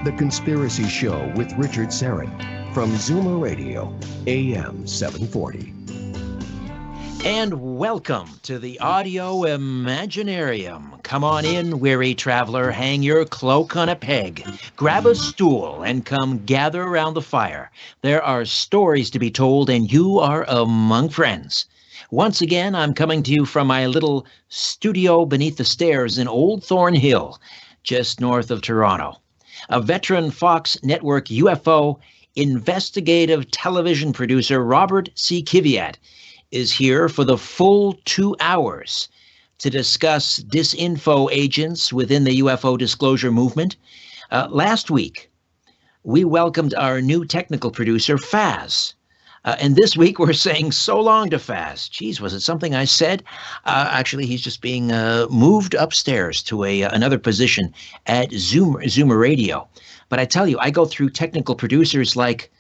The Conspiracy Show with Richard Syrett from Zoomer Radio, AM 740. And welcome to the Audio Imaginarium. Come on in, weary traveler, hang your cloak on a peg, grab a stool, and come gather around the fire. There are stories to be told, and you are among friends. Once again, I'm coming to you from my little studio beneath the stairs in Old Thornhill, just north of Toronto. A veteran Fox Network UFO investigative television producer, Robert C. KIVIAT, is here for the full 2 hours to discuss disinfo agents within the UFO disclosure movement. Last week, we welcomed our new technical producer, Faz. And this week, we're saying so long to Faz. Geez, was it something I said? Actually, he's just being moved upstairs to another position at Zoomer Radio. But I tell you, I go through technical producers like,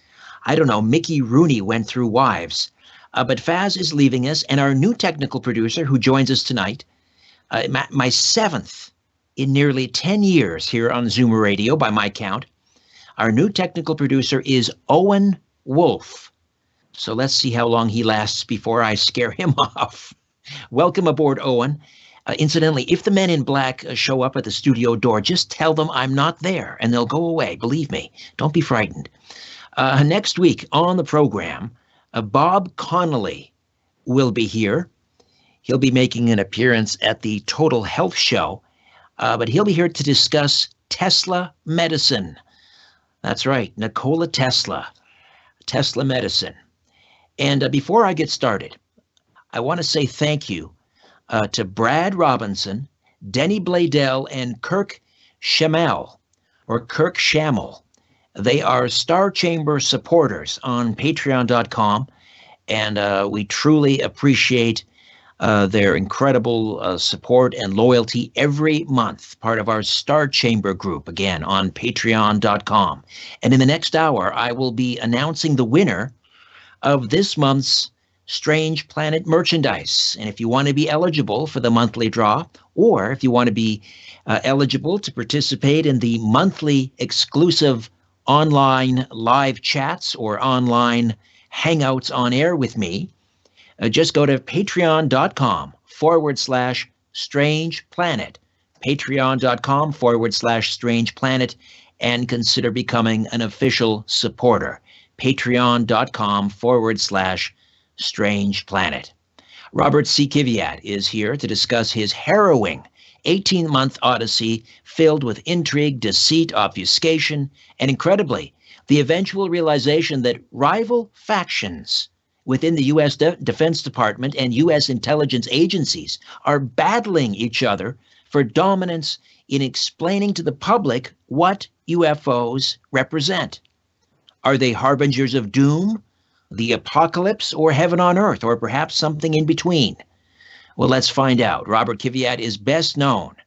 I don't know, Mickey Rooney went through wives. But Faz is leaving us, and our new technical producer who joins us tonight, my seventh in nearly 10 years here on Zoomer Radio, by my count, our new technical producer is Owen Wolf. So let's see how long he lasts before I scare him off. Welcome aboard, Owen. Incidentally, if the men in black show up at the studio door, just tell them I'm not there, and they'll go away. Believe me. Don't be frightened. Next week on the program, Bob Connolly will be here. He'll be making an appearance at the Total Health Show, but he'll be here to discuss Tesla medicine. That's right, Nikola Tesla medicine. And before I get started, I want to say thank you to Brad Robinson, Denny Bladell, and Kirk Shamel. They are Star Chamber supporters on patreon.com, and we truly appreciate their incredible support and loyalty every month, part of our Star Chamber group, again, on patreon.com. And in the next hour, I will be announcing the winner of this month's Strange Planet merchandise. And if you want to be eligible for the monthly draw, or if you want to be eligible to participate in the monthly exclusive online live chats or online hangouts on air with me, just go to patreon.com/Strange Planet, patreon.com/Strange Planet, and consider becoming an official supporter. Patreon.com/Strange Planet. Robert C. KIVIAT is here to discuss his harrowing 18-month odyssey filled with intrigue, deceit, obfuscation, and incredibly, the eventual realization that rival factions within the U.S. Defense Department and U.S. intelligence agencies are battling each other for dominance in explaining to the public what UFOs represent. Are they harbingers of doom, the apocalypse, or heaven on earth, or perhaps something in between? Well, let's find out. Robert KIVIAT is best known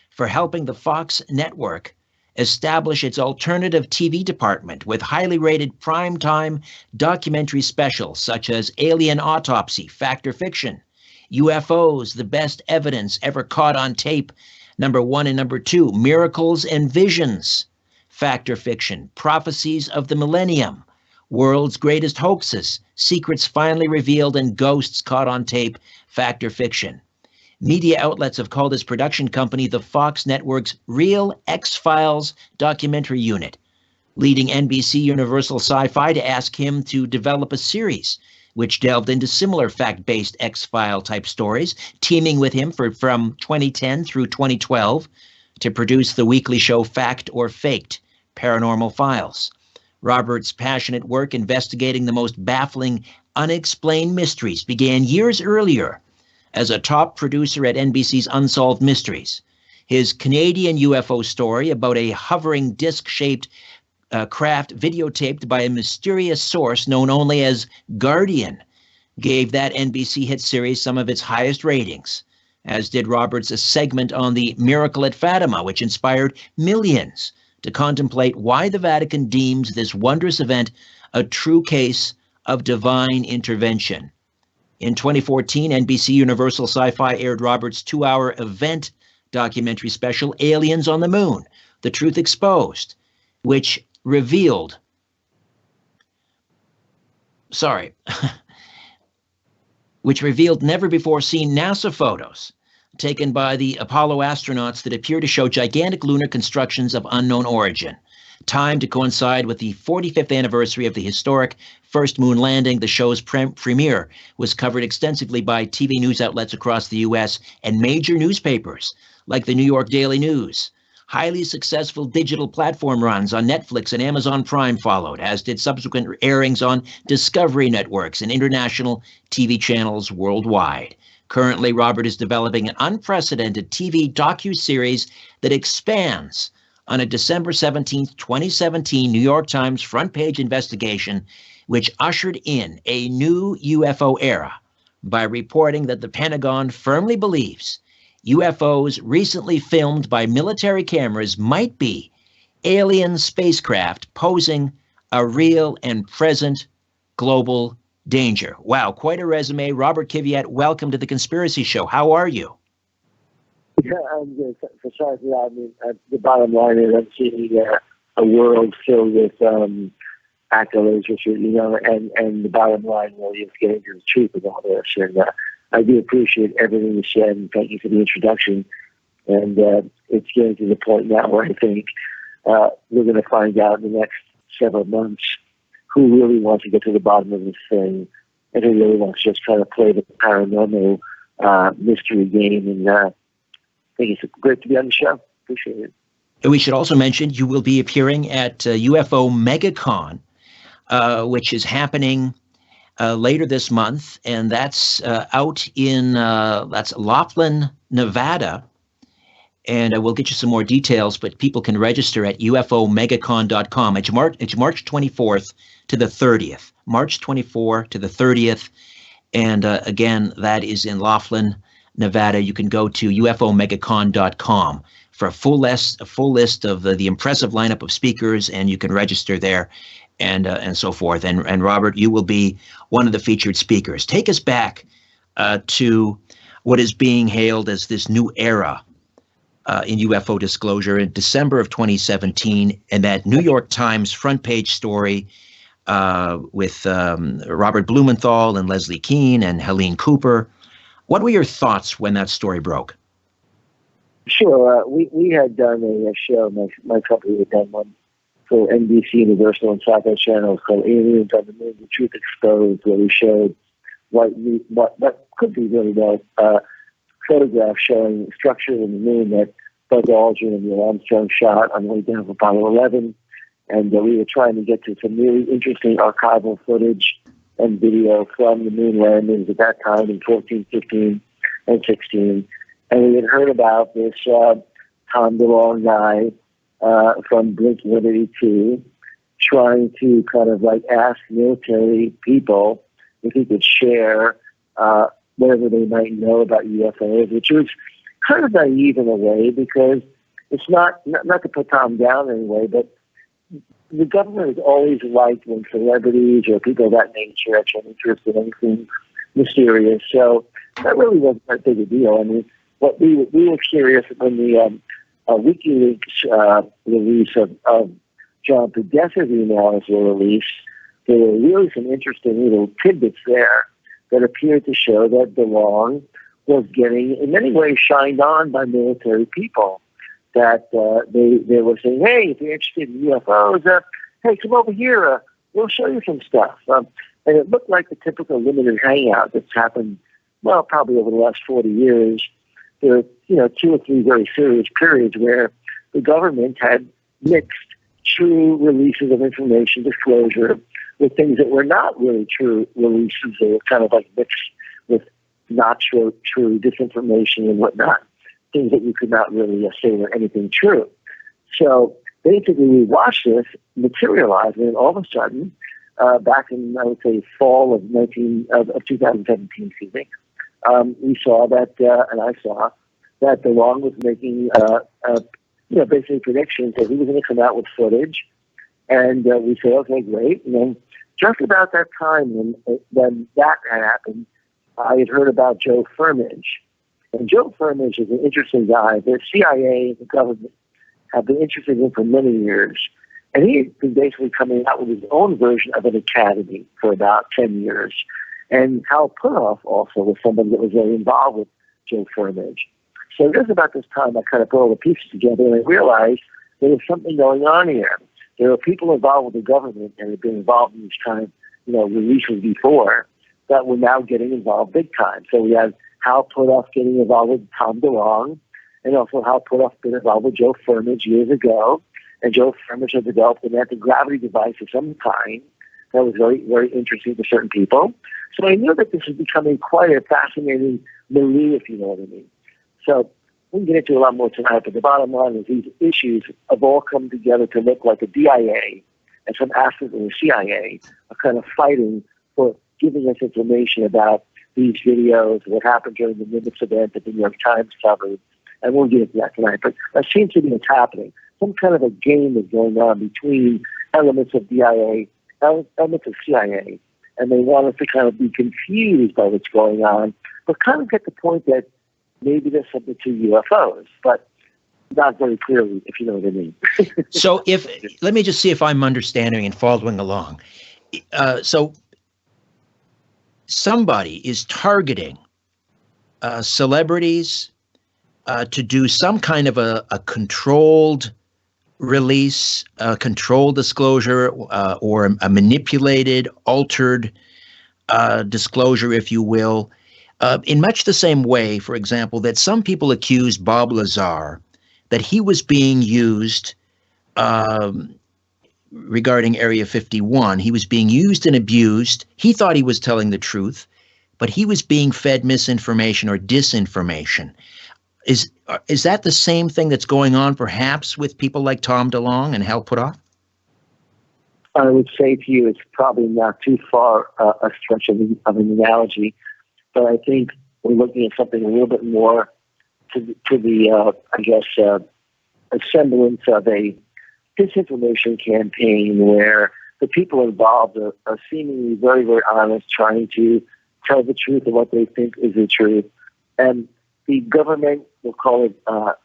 for helping the Fox network establish its alternative TV department with highly rated primetime documentary specials such as Alien Autopsy, Fact or Fiction, UFOs, the best evidence ever caught on tape, #1 and #2, Miracles and Visions, Fact or Fiction, Prophecies of the Millennium, World's Greatest Hoaxes, Secrets Finally Revealed and Ghosts Caught on Tape, Fact or Fiction. Media outlets have called his production company the Fox Network's Real X-Files documentary unit, leading NBC Universal Sci-Fi to ask him to develop a series which delved into similar fact-based X-File type stories, teaming with him from 2010 through 2012 to produce the weekly show Fact or Faked, Paranormal Files. Robert's passionate work investigating the most baffling, unexplained mysteries began years earlier as a top producer at NBC's Unsolved Mysteries. His Canadian UFO story about a hovering disc-shaped craft videotaped by a mysterious source known only as Guardian gave that NBC hit series some of its highest ratings, as did Roberts' segment on the Miracle at Fatima, which inspired millions to contemplate why the Vatican deems this wondrous event a true case of divine intervention. In 2014, NBC Universal Sci-Fi aired Roberts' 2-hour event documentary special, Aliens on the Moon, The Truth Exposed, which revealed, which revealed never-before-seen NASA photos taken by the Apollo astronauts that appear to show gigantic lunar constructions of unknown origin. Timed to coincide with the 45th anniversary of the historic first moon landing, the show's premiere was covered extensively by TV news outlets across the U.S. and major newspapers like the New York Daily News. Highly successful digital platform runs on Netflix and Amazon Prime followed, as did subsequent airings on Discovery networks and international TV channels worldwide. Currently, Robert is developing an unprecedented TV docuseries that expands on a December 17, 2017 New York Times front page investigation, which ushered in a new UFO era by reporting that the Pentagon firmly believes UFOs recently filmed by military cameras might be alien spacecraft posing a real and present global danger. Wow, quite a resume. Robert KIVIAT, welcome to The Conspiracy Show. How are you? Yeah, I'm good. For sure, I mean, the bottom line is I'm seeing a world filled with accolades, Richard, and the bottom line really is getting to the truth of all this. And I do appreciate everything you said, and thank you for the introduction. And it's getting to the point now where I think we're going to find out in the next several months who really wants to get to the bottom of this thing and who really wants to just try to play the paranormal mystery game. And I think it's great to be on the show. Appreciate it. And we should also mention you will be appearing at UFO MegaCon, which is happening later this month, and that's out in that's Laughlin, Nevada. And we'll get you some more details, but people can register at UFOMegaCon.com. It's March 24th to the 30th. March 24th to the 30th. And again, that is in Laughlin, Nevada. You can go to UFOMegaCon.com for a full list of the impressive lineup of speakers, and you can register there and so forth. And Robert, you will be one of the featured speakers. Take us back to what is being hailed as this new era in UFO disclosure in December of 2017, and that New York Times front page story with Robert Blumenthal and Leslie Kean and Helene Cooper. What were your thoughts when that story broke? Sure. We had done a show, my company had done one for NBC, Universal, and Sci-Fi channels called Aliens on the Moon, The Truth Exposed, where we showed what could be really well photographs showing structures in the moon that Buzz Aldrin and Neil Armstrong shot on the way down of Apollo 11. And we were trying to get to some really interesting archival footage and video from the moon landings at that time in 14, 15, and 16. And we had heard about this Tom DeLonge guy from Blink-182 trying to kind of like ask military people if he could share whatever they might know about UFOs, which was kind of naive in a way, because it's not to put Tom down in any way, but the government has always liked when celebrities or people of that nature have shown interest in anything mysterious. So that really wasn't that big a deal. I mean, what we were curious when the WikiLeaks release of John Podesta's emails were released. There were really some interesting little tidbits there that appeared to show that DeLonge was getting, in many ways, shined on by military people. That they were saying, hey, if you're interested in UFOs, hey, come over here. We'll show you some stuff. And it looked like the typical limited hangout that's happened, well, probably over the last 40 years. There are, 2 or 3 very serious periods where the government had mixed true releases of information, disclosure, with things that were not really true releases. They were kind of like mixed with not true disinformation and whatnot, things that you could not really say were anything true. So basically, we watched this materialize, and all of a sudden, back in, I would say, fall of 2017, excuse me, we saw that, and I saw that DeLonge was making, basically predictions that he was going to come out with footage, and we said, okay, great. And then just about that time when that had happened, I had heard about Joe Firmage. And Joe Firmage is an interesting guy. The CIA and the government have been interested in him for many years. And he had been basically coming out with his own version of an academy for about 10 years. And Hal Puthoff also was somebody that was very involved with Joe Firmage. So it was about this time I kind of put all the pieces together, and I realized there was something going on here. There were people involved with the government and had been involved in these kind of, releases before that were now getting involved big time. So we had Hal Puthoff getting involved with Tom DeLonge, and also Hal Puthoff been involved with Joe Firmage years ago. And Joe Firmage had developed an anti-gravity device of some kind that was very, very interesting to certain people. So I knew that this was becoming quite a fascinating milieu, if you know what I mean. So we can get into a lot more tonight, but the bottom line is these issues have all come together to look like a DIA and some aspects of the CIA are kind of fighting for giving us information about these videos, what happened during the Nimitz event that the New York Times covered, and we'll get into that tonight. But that seems to be what's happening. Some kind of a game is going on between elements of DIA, elements of CIA, and they want us to kind of be confused by what's going on, but kind of get the point that maybe there's something to UFOs, but not very clearly, if you know what I mean. So let me just see if I'm understanding and following along. So somebody is targeting celebrities to do some kind of a controlled release, a controlled disclosure, or a manipulated, altered disclosure, if you will, in much the same way, for example, that some people accused Bob Lazar that he was being used regarding Area 51. He was being used and abused. He thought he was telling the truth, but he was being fed misinformation or disinformation. Is that the same thing that's going on perhaps with people like Tom DeLonge and Hal Puthoff? I would say to you it's probably not too far a stretch of an analogy, but I think we're looking at something a little bit more to the a semblance of a disinformation campaign where the people involved are seemingly very, very honest, trying to tell the truth of what they think is the truth. And the government, we'll call it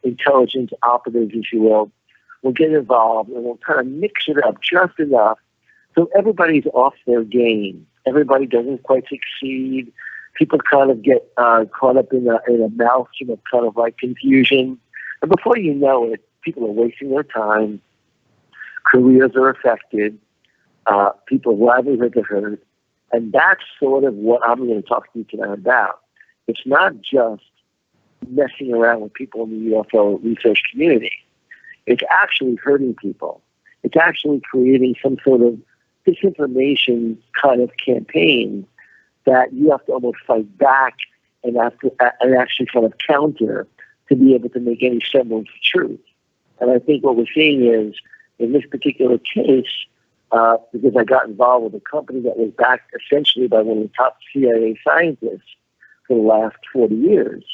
intelligence operatives, if you will get involved and will kind of mix it up just enough so everybody's off their game. Everybody doesn't quite succeed. People kind of get caught up in a maelstrom of kind of like confusion. And before you know it, people are wasting their time. Careers are affected. People's livelihoods are hurt. And that's sort of what I'm going to talk to you tonight about. It's not just messing around with people in the UFO research community. It's actually hurting people. It's actually creating some sort of disinformation kind of campaign that you have to almost fight back and actually kind of counter to be able to make any semblance of truth. And I think what we're seeing is, in this particular case, because I got involved with a company that was backed essentially by one of the top CIA scientists for the last 40 years,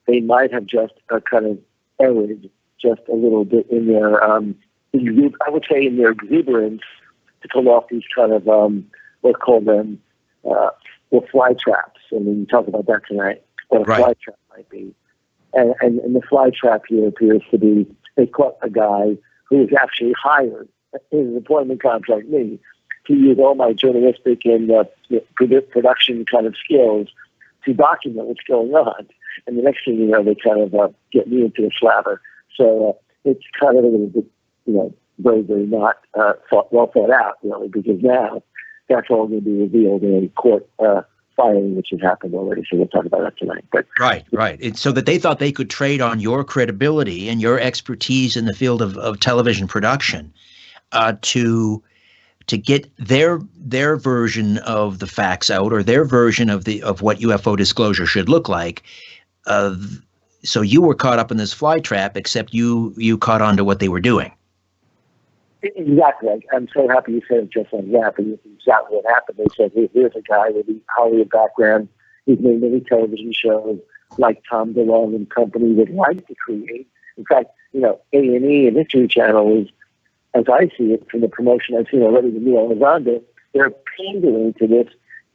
they might have just kind of erred just a little bit in their, I would say in their exuberance to pull off these kind of, let's call them, fly traps. And we can talk about that tonight, what a fly trap might be. And the fly trap here appears to be, they caught a guy who was actually hired in an employment contract, me, to use all my journalistic and production kind of skills to document what's going on. And the next thing you know, they kind of get me into a slaver. So it's kind of a little bit, very, very not well thought out, really, because now that's all going to be revealed in a court filing, which has happened already. So we'll talk about that tonight. But right. It's so that they thought they could trade on your credibility and your expertise in the field of television production to get their version of the facts out, or their version of what UFO disclosure should look like. So you were caught up in this fly trap, except you caught on to what they were doing. Exactly. I'm so happy you said it just like that, but it's exactly what happened. They said, hey, here's a guy with a Hollywood background. He's made many television shows like Tom DeLonge and company would like to create. In fact, A&E and History Channel is, as I see it from the promotion I've seen already with Neil Elizondo, they're pandering to this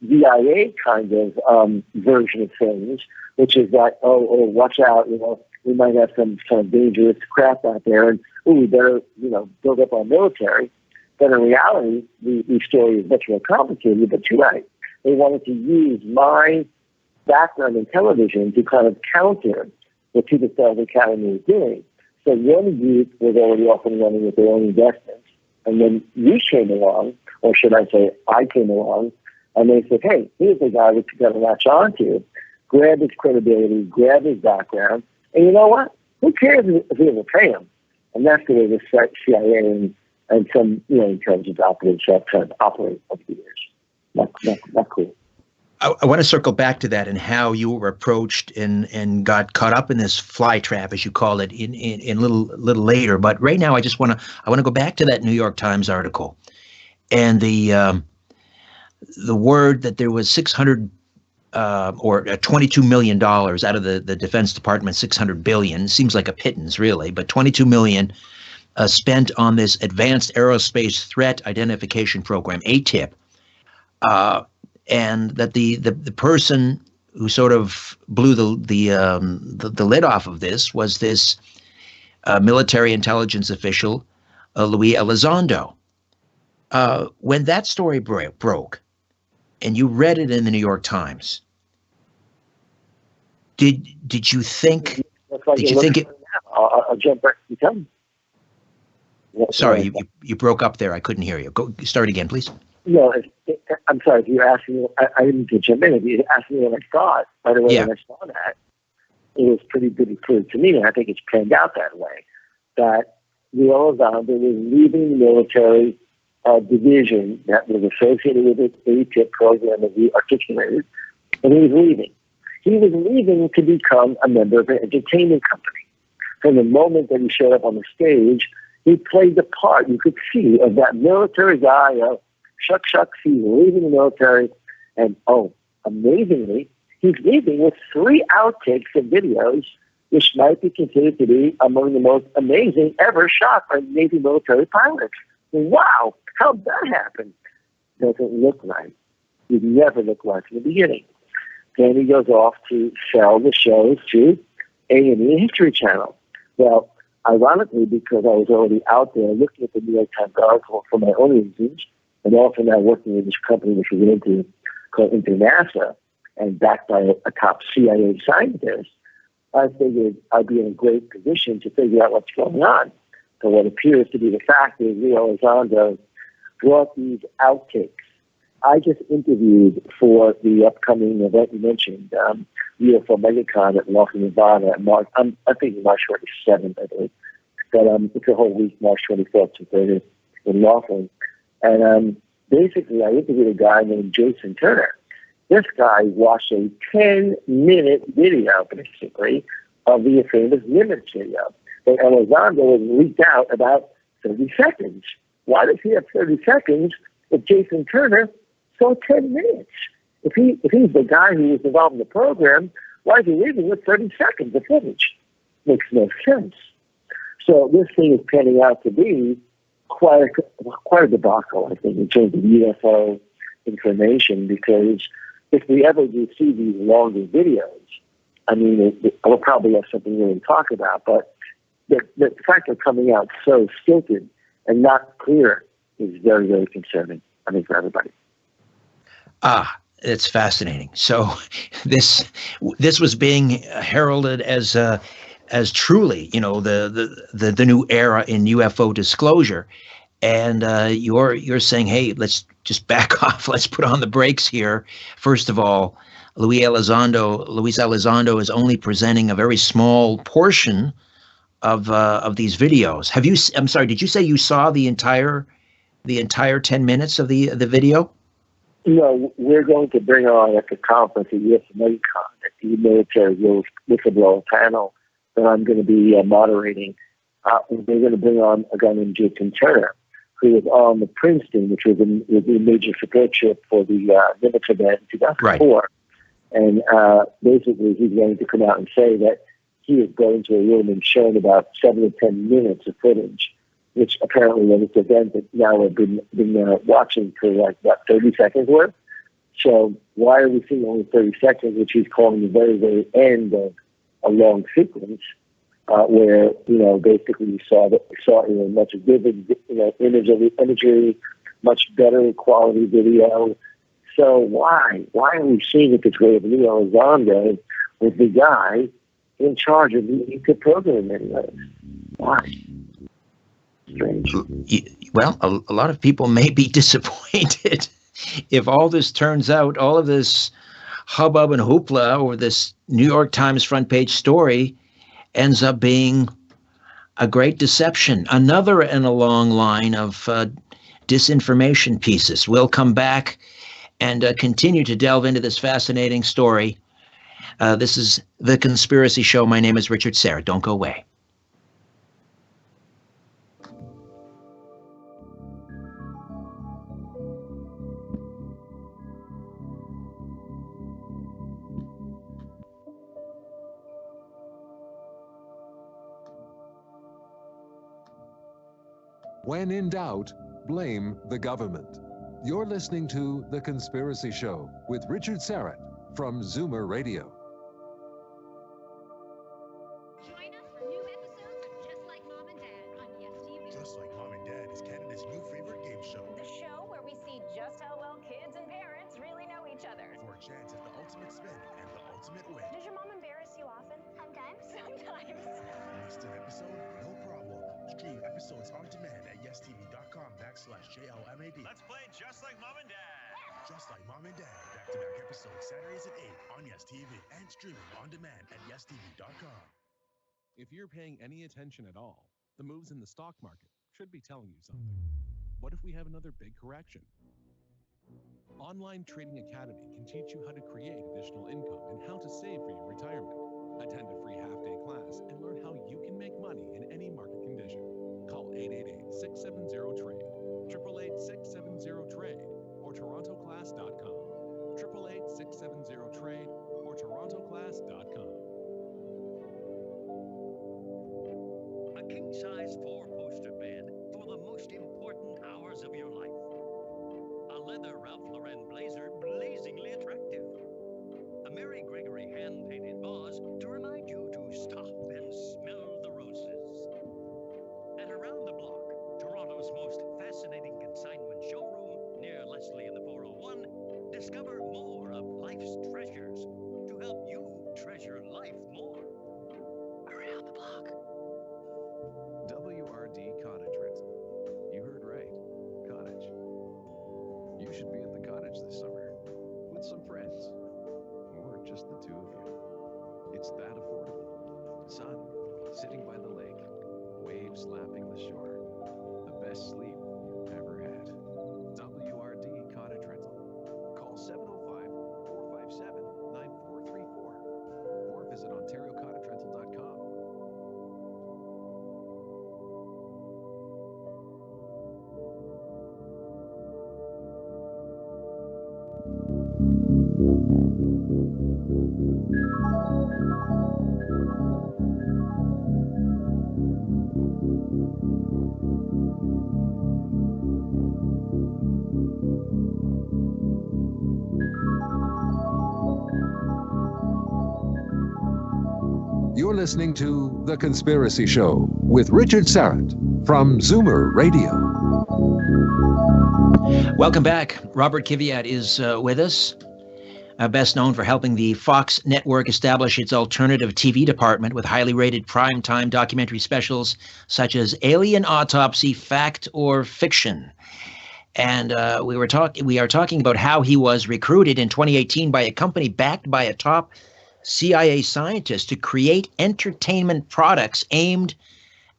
DIA kind of version of things, which is that, oh, watch out, we might have some kind of dangerous craft out there, and oh, we better, build up our military. But in reality, the story is much more complicated, but you're right. They wanted to use my background in television to kind of counter what People Stars Academy was doing. So one group was already off and running with their own investments. And then we came along, or should I say I came along, and they said, hey, here's the guy that you got to latch on to. Grab his credibility, grab his background, and you know what? Who cares if we ever pay him? And that's the way the CIA and some, intelligence operatives have tried to operate over the years. Not cool. I want to circle back to that and how you were approached and got caught up in this fly trap, as you call it, in little later. But right now, I want to go back to that New York Times article and the word that there was 600 or $22 million out of the Defense Department, 600 billion. Seems like a pittance, really, but 22 million spent on this Advanced Aerospace Threat Identification Program, ATIP. And that the person who sort of blew the lid off of this was this military intelligence official, Luis Elizondo. When that story broke, and you read it in the New York Times, did you think? Did you think it? I'll jump back to tell you. Sorry, you broke up there. I couldn't hear you. Go start again, please. No, I'm sorry. If you're asking me, I didn't get you a minute. If you're asking me what I thought, by the way, when I saw that, it was pretty clear to me, and I think it's panned out that way, that Luis Elizondo was leaving the military division that was associated with the ATIP program that he articulated, and he was leaving. He was leaving to become a member of an entertainment company. From the moment that he showed up on the stage, he played the part, you could see, of that military guy, shucks, he's leaving the military, and amazingly, he's leaving with 3 outtakes of videos, which might be considered to be among the most amazing ever shot by Navy military pilots. Wow, how'd that happen? Doesn't look right. It never looked right from the beginning. Then he goes off to sell the shows to A&E History Channel. Well, ironically, because I was already out there looking at the New York Times article for my own reasons, and also now working with this company which was called NASA, and backed by a top CIA scientist, I figured I'd be in a great position to figure out what's going on. But what appears to be the fact is Luis Elizondo brought these outtakes. I just interviewed for the upcoming event you mentioned, UFO MegaCon at Laughlin, Nevada. I think March 27th, I believe. But it's a whole week, March 24th to 30th in Laughlin. And basically, I interviewed a guy named Jason Turner. This guy watched a 10-minute video, basically, of the famous Nimitz video. But Elizondo was leaked out about 30 seconds. Why does he have 30 seconds if Jason Turner saw 10 minutes? If he's the guy who was involved in the program, why is he leaving with 30 seconds of footage? Makes no sense. So this thing is panning out to be quite a debacle, I think, in terms of UFO information, because if we ever do see these longer videos, I mean, we'll probably have something really to talk about, but the fact they're coming out so stilted and not clear is very, very concerning, I think, for everybody. It's fascinating. So this was being heralded as truly, the new era in UFO disclosure, and you're saying, hey, let's just back off. Let's put on the brakes here. First of all, Luis Elizondo is only presenting a very small portion of these videos. I'm sorry, did you say you saw the entire 10 minutes of the video? No, we're going to bring on at the conference at UFO at the military whistleblower panel that I'm going to be moderating. We're going to bring on a guy named Jason Turner, who was on the Princeton, which was a major support ship for the Nimitz event in 2004. Right. And basically, he's going to come out and say that he is going to a room and shown about 7 to 10 minutes of footage, which apparently was this event that now we've been watching for like about 30 seconds worth. So why are we seeing only 30 seconds, which he's calling the very, very end of a long sequence? where basically you saw much vivid imagery, much better quality video. So why are we seeing it this way? Leo Elizondo was the guy in charge of the program anyway. Why? Strange. Well, a lot of people may be disappointed if all this turns out, all of this hubbub and hoopla over this New York Times front page story ends up being a great deception. Another in a long line of disinformation pieces. We'll come back and continue to delve into this fascinating story. This is The Conspiracy Show. My name is Richard Syrett. Don't go away. When in doubt, blame the government. You're listening to The Conspiracy Show with Richard Syrett from Zoomer Radio. Join us for new episodes of Just Like Mom and Dad on Yes TV. Just Like Mom and Dad is Canada's new favorite game show. The show where we see just how well kids and parents really know each other. For a chance at the ultimate spin and the ultimate win. Does your mom embarrass you often? Sometimes. Missed an episode? No problem. Stream episodes on demand at yestv.com/JLMAD. Let's play Just Like Mom and Dad. Just Like Mom and Dad. Back-to-back episodes Saturdays at 8 on Yes TV and streaming on demand at yestv.com. If you're paying any attention at all, the moves in the stock market should be telling you something. What if we have another big correction? Online Trading Academy can teach you how to create additional income and how to save for your retirement. Attend a free half-day class and learn how you can make money in any market condition. Call 888-670-TRADE, 888-670-TRADE, or torontoclass.com. 888-670-TRADE, or torontoclass.com. A king-size 4-poster bed for the most important hours of your life. A leather Ralph Lauren blazer blazingly attractive. A Mary Gregory hand-painted vase to remind you to stop and smell the roses. And around the block, Toronto's most fascinating consignment showroom near Leslie in the 401, discover more of life's treasures to help you treasure life more. Around the block. WRD Cottage Rental. You heard right. Cottage. You should be at the cottage this summer with some friends, or just the two of you. It's that affordable. Sun, sitting by the lake, waves lapping the shore. The best sleep you've ever had. WRD Cottage Rental. Call 705-457-9434 or visit OntarioCottageRental.com. You're listening to The Conspiracy Show with Richard Syrett from Zoomer Radio. Welcome back. Robert KIVIAT is with us, best known for helping the Fox network establish its alternative TV department with highly rated primetime documentary specials such as Alien Autopsy, Fact or Fiction. And we are talking about how he was recruited in 2018 by a company backed by a top CIA scientist to create entertainment products aimed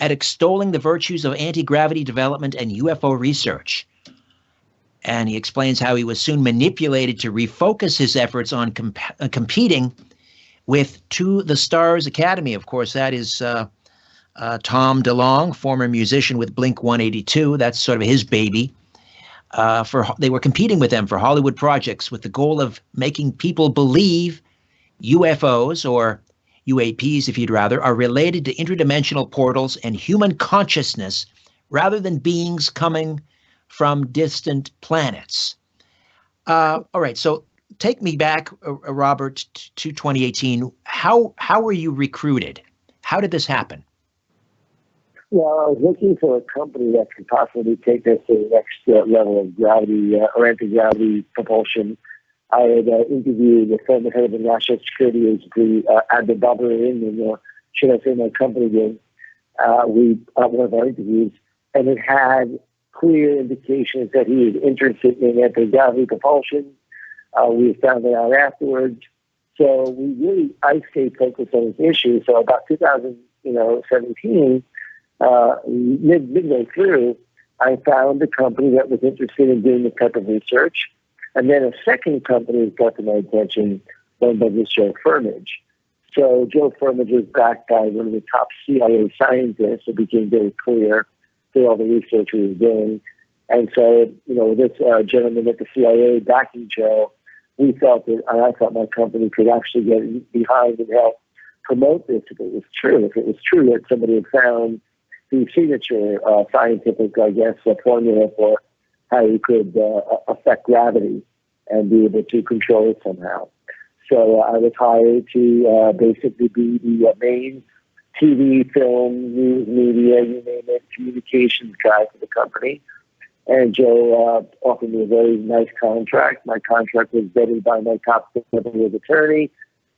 at extolling the virtues of anti-gravity development and UFO research. And he explains how he was soon manipulated to refocus his efforts on competing with To the Stars Academy. Of course, that is Tom DeLonge, former musician with Blink-182. That's sort of his baby. They were competing with them for Hollywood projects with the goal of making people believe UFOs, or UAPs if you'd rather, are related to interdimensional portals and human consciousness rather than beings coming from distant planets. All right, so take me back, Robert, to 2018. How were you recruited? How did this happen? Well, I was looking for a company that could possibly take us to the next level of gravity or anti-gravity propulsion. I had interviewed the former head of the National Security Agency, Admiral Barberin, and should I say my company did. We one of our interviews, and it had clear indications that he was interested in anti-gravity propulsion. We found it out afterwards. So I stayed focused on this issue. So about 2017, midway through, I found a company that was interested in doing the type of research. And then a second company was brought to my attention, run by this Joe Firmage. So Joe Firmage was backed by one of the top CIA scientists. It became very clear through all the research we were doing. And so, this gentleman at the CIA backing Joe, we thought that, and I thought my company could actually get behind and help promote this if it was true. If it was true that somebody had found the signature scientific, I guess, formula for how you could affect gravity and be able to control it somehow. So I was hired to basically be the main TV, film, news, media, you name it, communications guy for the company. And Joe offered me a very nice contract. My contract was vetted by my top level attorney.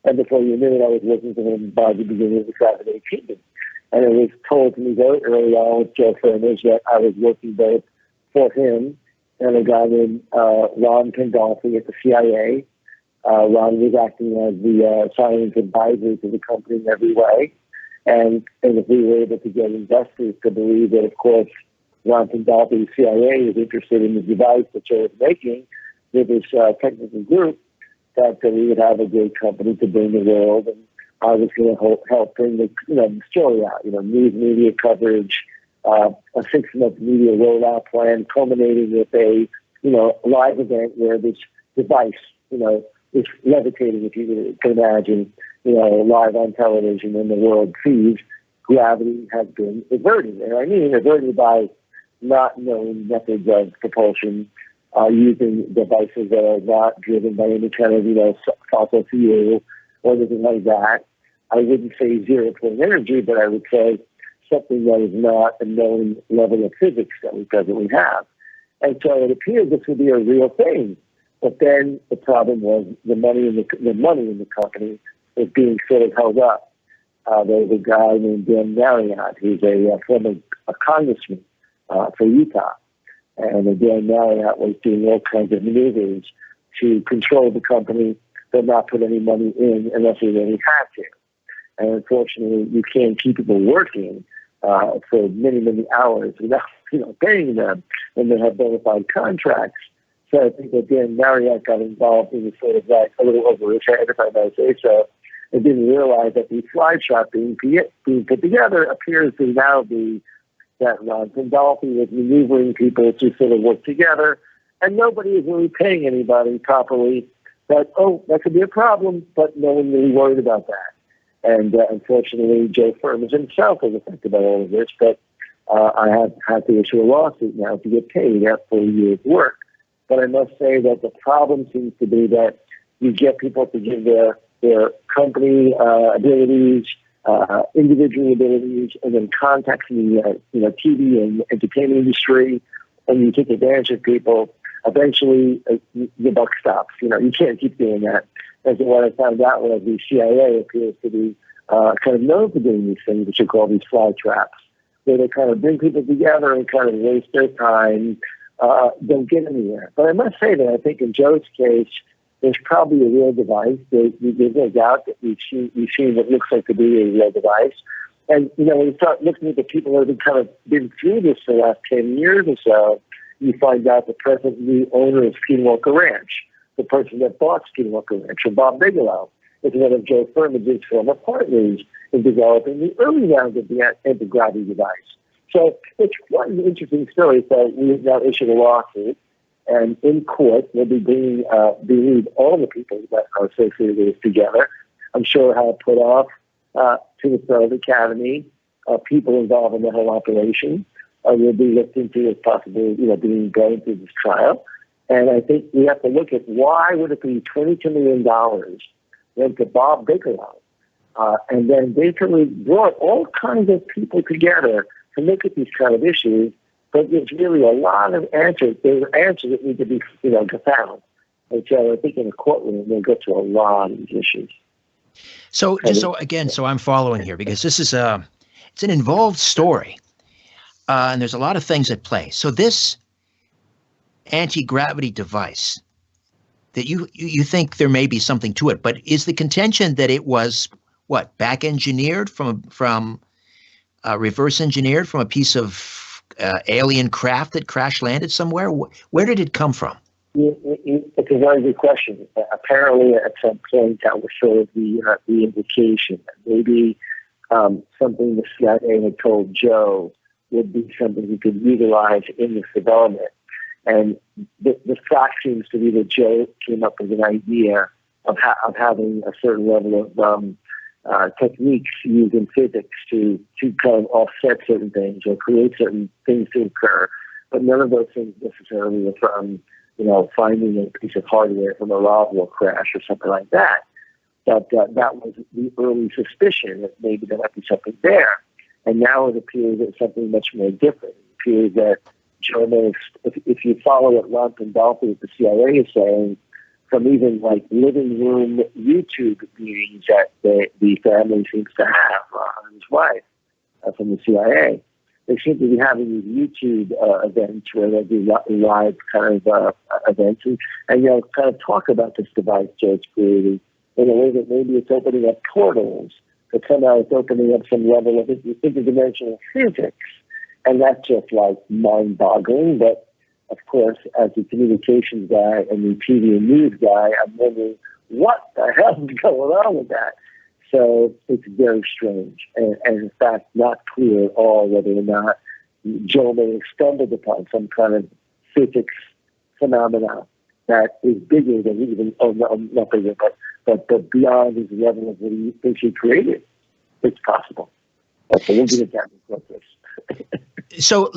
And before you knew it, I was working for him by the beginning of 2018. And it was told to me very early on with Joe Firmage that I was working both for him and a guy named Ron Pandolfi at the CIA. Ron was acting as the science advisor to the company in every way. And if we were able to get investors to believe that, of course, Ron Pandolfi, the CIA, was interested in the device that Joe was making with his technical group, that we would have a great company to bring the world. And I was going to help bring the story out, news media coverage, a 6-month media rollout plan, culminating with a live event where this device, is levitating, if you can imagine, live on television, and the world sees gravity has been averted. And I mean averted by not known methods of propulsion, using devices that are not driven by any kind of, fossil fuel or anything like that. I wouldn't say zero-point energy, but I would say something that is not a known level of physics that we presently have. And so it appeared this would be a real thing. But then the problem was the money in the company was being sort of held up. There was a guy named Dan Marriott, who's a former congressman for Utah. And Dan Marriott was doing all kinds of maneuvers to control the company, but not put any money in unless he really had to. And unfortunately, you can't keep people working for many, many hours without paying them when they have bona fide contracts. So I think that Dan Marriott got involved in sort of like a little over his head, if I might say so, and didn't realize that the slide shot being put together appears to now be that Ron Pandolfi was maneuvering people to sort of work together, and nobody is really paying anybody properly. But, that could be a problem, but no one really worried about that. And unfortunately, Joe Firmage himself was affected by all of this, but I have had to issue a lawsuit now to get paid after a year's work. But I must say that the problem seems to be that you get people to give their company abilities, individual abilities, and then contact the TV and entertainment industry, and you take advantage of people. Eventually, the buck stops. You can't keep doing that. And so what I found out was the CIA appears to be kind of known for doing these things, which are called these fly traps, where they kind of bring people together and kind of waste their time, don't get anywhere. But I must say that I think in Joe's case, there's probably a real device. There's no doubt that we've seen what looks like to be a real device. And, when you start looking at the people that have kind of been through this for the last 10 years or so, you find out the present new owner of Skinwalker Ranch, the person that bought Skinwalker Ranch, or Bob Bigelow, is one of Joe Firmage's former partners in developing the early round of the anti-gravity device. So it's quite an interesting story. So we have now issued a lawsuit, and in court we'll be bringing all the people that are associated with this together. I'm sure how put off to the Third Academy, people involved in the whole operation. We'll be looked into as possibly, going through this trial. And I think we have to look at why would it be $22 million went to Bob Bigelow, and then basically brought all kinds of people together to look at these kind of issues. But there's really a lot of answers. There are answers that need to be, found. And so I think in a courtroom, they'll get to a lot of these issues. So I'm following here because this is it's an involved story, and there's a lot of things at play. So this anti-gravity device that you think there may be something to it, but is the contention that it was what, back engineered from reverse engineered from a piece of alien craft that crash landed somewhere? Where did it come from? It's a very good question. Apparently, at some point, that was sort of the implication. Maybe something the CIA had told Joe would be something he could utilize in this development. And the fact seems to be that Joe came up with an idea of having a certain level of techniques used in physics to kind of offset certain things or create certain things to occur. But none of those things necessarily were from, finding a piece of hardware from a Roswell crash or something like that. But that was the early suspicion that maybe there might be something there. And now it appears that something much more different. It appears that Joe may, if you follow what Ron Pandolfi at the CIA is saying, from even like living room YouTube meetings that the family seems to have, and his wife from the CIA, they seem to be having these YouTube events where they do live kind of events and kind of talk about this device Joe's created in a way that maybe it's opening up portals, but somehow it's opening up some level of interdimensional physics. And that's just like mind-boggling. But of course, as a communications guy and the TV and news guy, I'm wondering what the hell is going on with that. So it's very strange, and in fact, not clear at all whether or not Joe may have stumbled upon some kind of physics phenomena that is bigger than even, not bigger, but beyond his level of what he thinks he created. It's possible. So we'll get that with this. So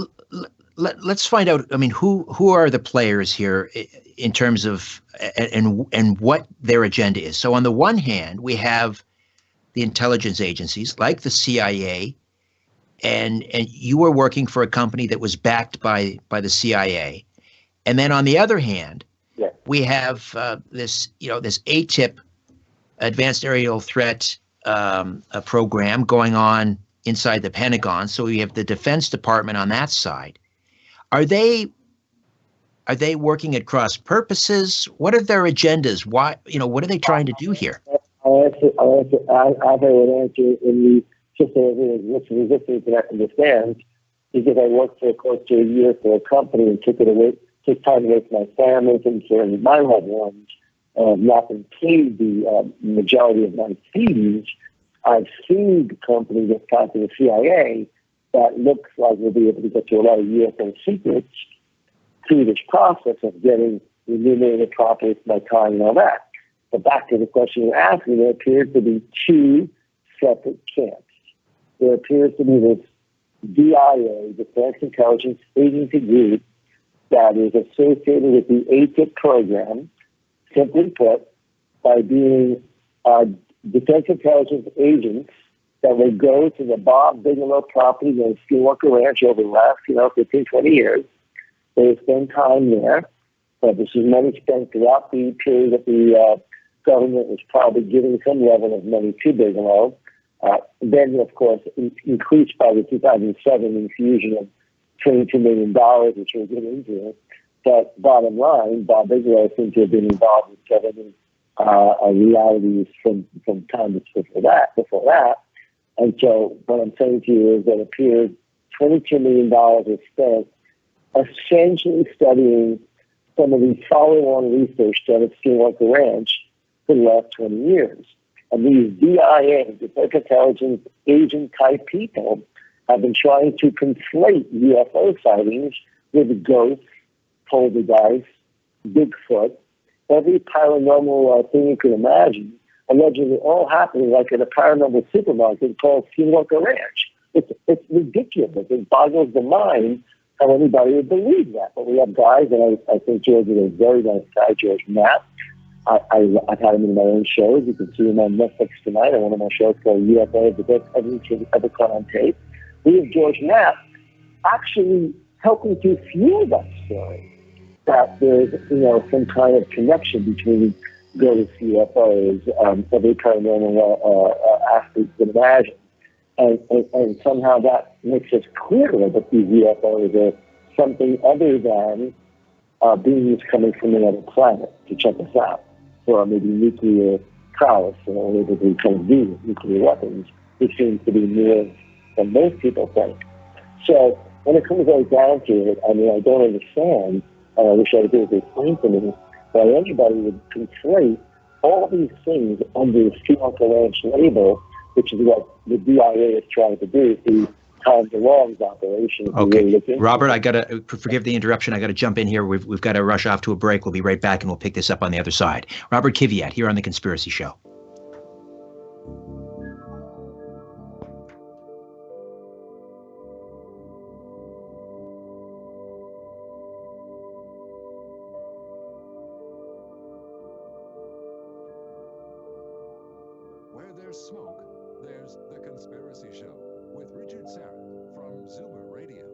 let's find out. I mean, who are the players here in terms of and what their agenda is? So on the one hand, we have the intelligence agencies like the CIA, and you were working for a company that was backed by the CIA, and then on the other hand, we have this ATIP, Advanced Aerial Threat program going on inside the Pentagon. So we have the Defense Department on that side. Are they working at cross purposes? What are their agendas? Why, what are they trying to do here? I'll have an answer in the just so everyone's listening to that understands, because I worked for close to a year for a company and took time away from my family, taking care of my loved ones, not been paid the majority of my fees. I've seen the company that's tied to the CIA that looks like we'll be able to get to a lot of UFO secrets through this process of getting remunerated properly for my time and all that. But back to the question you're asking, there appears to be two separate camps. There appears to be this DIA, Defense Intelligence Agency group, that is associated with the ATIP program, simply put, by being defense intelligence agents that would go to the Bob Bigelow property on Skinwalker Ranch over the last, 15, 20 years. They would spend time there. This is money spent throughout the period that the government was probably giving some level of money to Bigelow. Then, of course, increased by the 2007 infusion of $22 million, which we'll get into. But bottom line, Bob Bigelow seems to have been involved with seven realities from time before that. And so what I'm saying to you is that it appears $22 million was spent essentially studying some of the follow-on research done at Skinwalker Ranch for the last 20 years. And these DIA, Defense Intelligence Agent-type people, have been trying to conflate UFO sightings with ghosts, poltergeists, Bigfoot, every paranormal thing you can imagine, allegedly all happening like in a paranormal supermarket called Skinwalker Ranch. It's ridiculous. It boggles the mind how anybody would believe that. But we have guys, and I think George is a very nice guy, George Matt, I've had them in my own shows. You can see them on Netflix tonight on one of my shows called UFO, the best evidence you've ever caught on tape. We have George Knapp actually helping to fuel that story, that there's, some kind of connection between ghosts, UFOs, every paranormal athlete can imagine. And somehow that makes us clearer that these UFOs are something other than beings coming from another planet to check us out, or maybe nuclear prowess, able to kind of do nuclear weapons, which seems to be more than most people think. So when it comes right down to it, I don't understand, and I wish I could have explained to me, why anybody would conflate all these things under the Skunk Ranch label, which is what the DIA is trying to do through Tom DeLong's operation. Okay, Robert, I gotta forgive the interruption. I gotta jump in here. We've got to rush off to a break. We'll be right back, and we'll pick this up on the other side. Robert KIVIAT here on The Conspiracy Show. Where there's smoke, there's The Conspiracy Show with Richard Syrett from Zoomer Radio.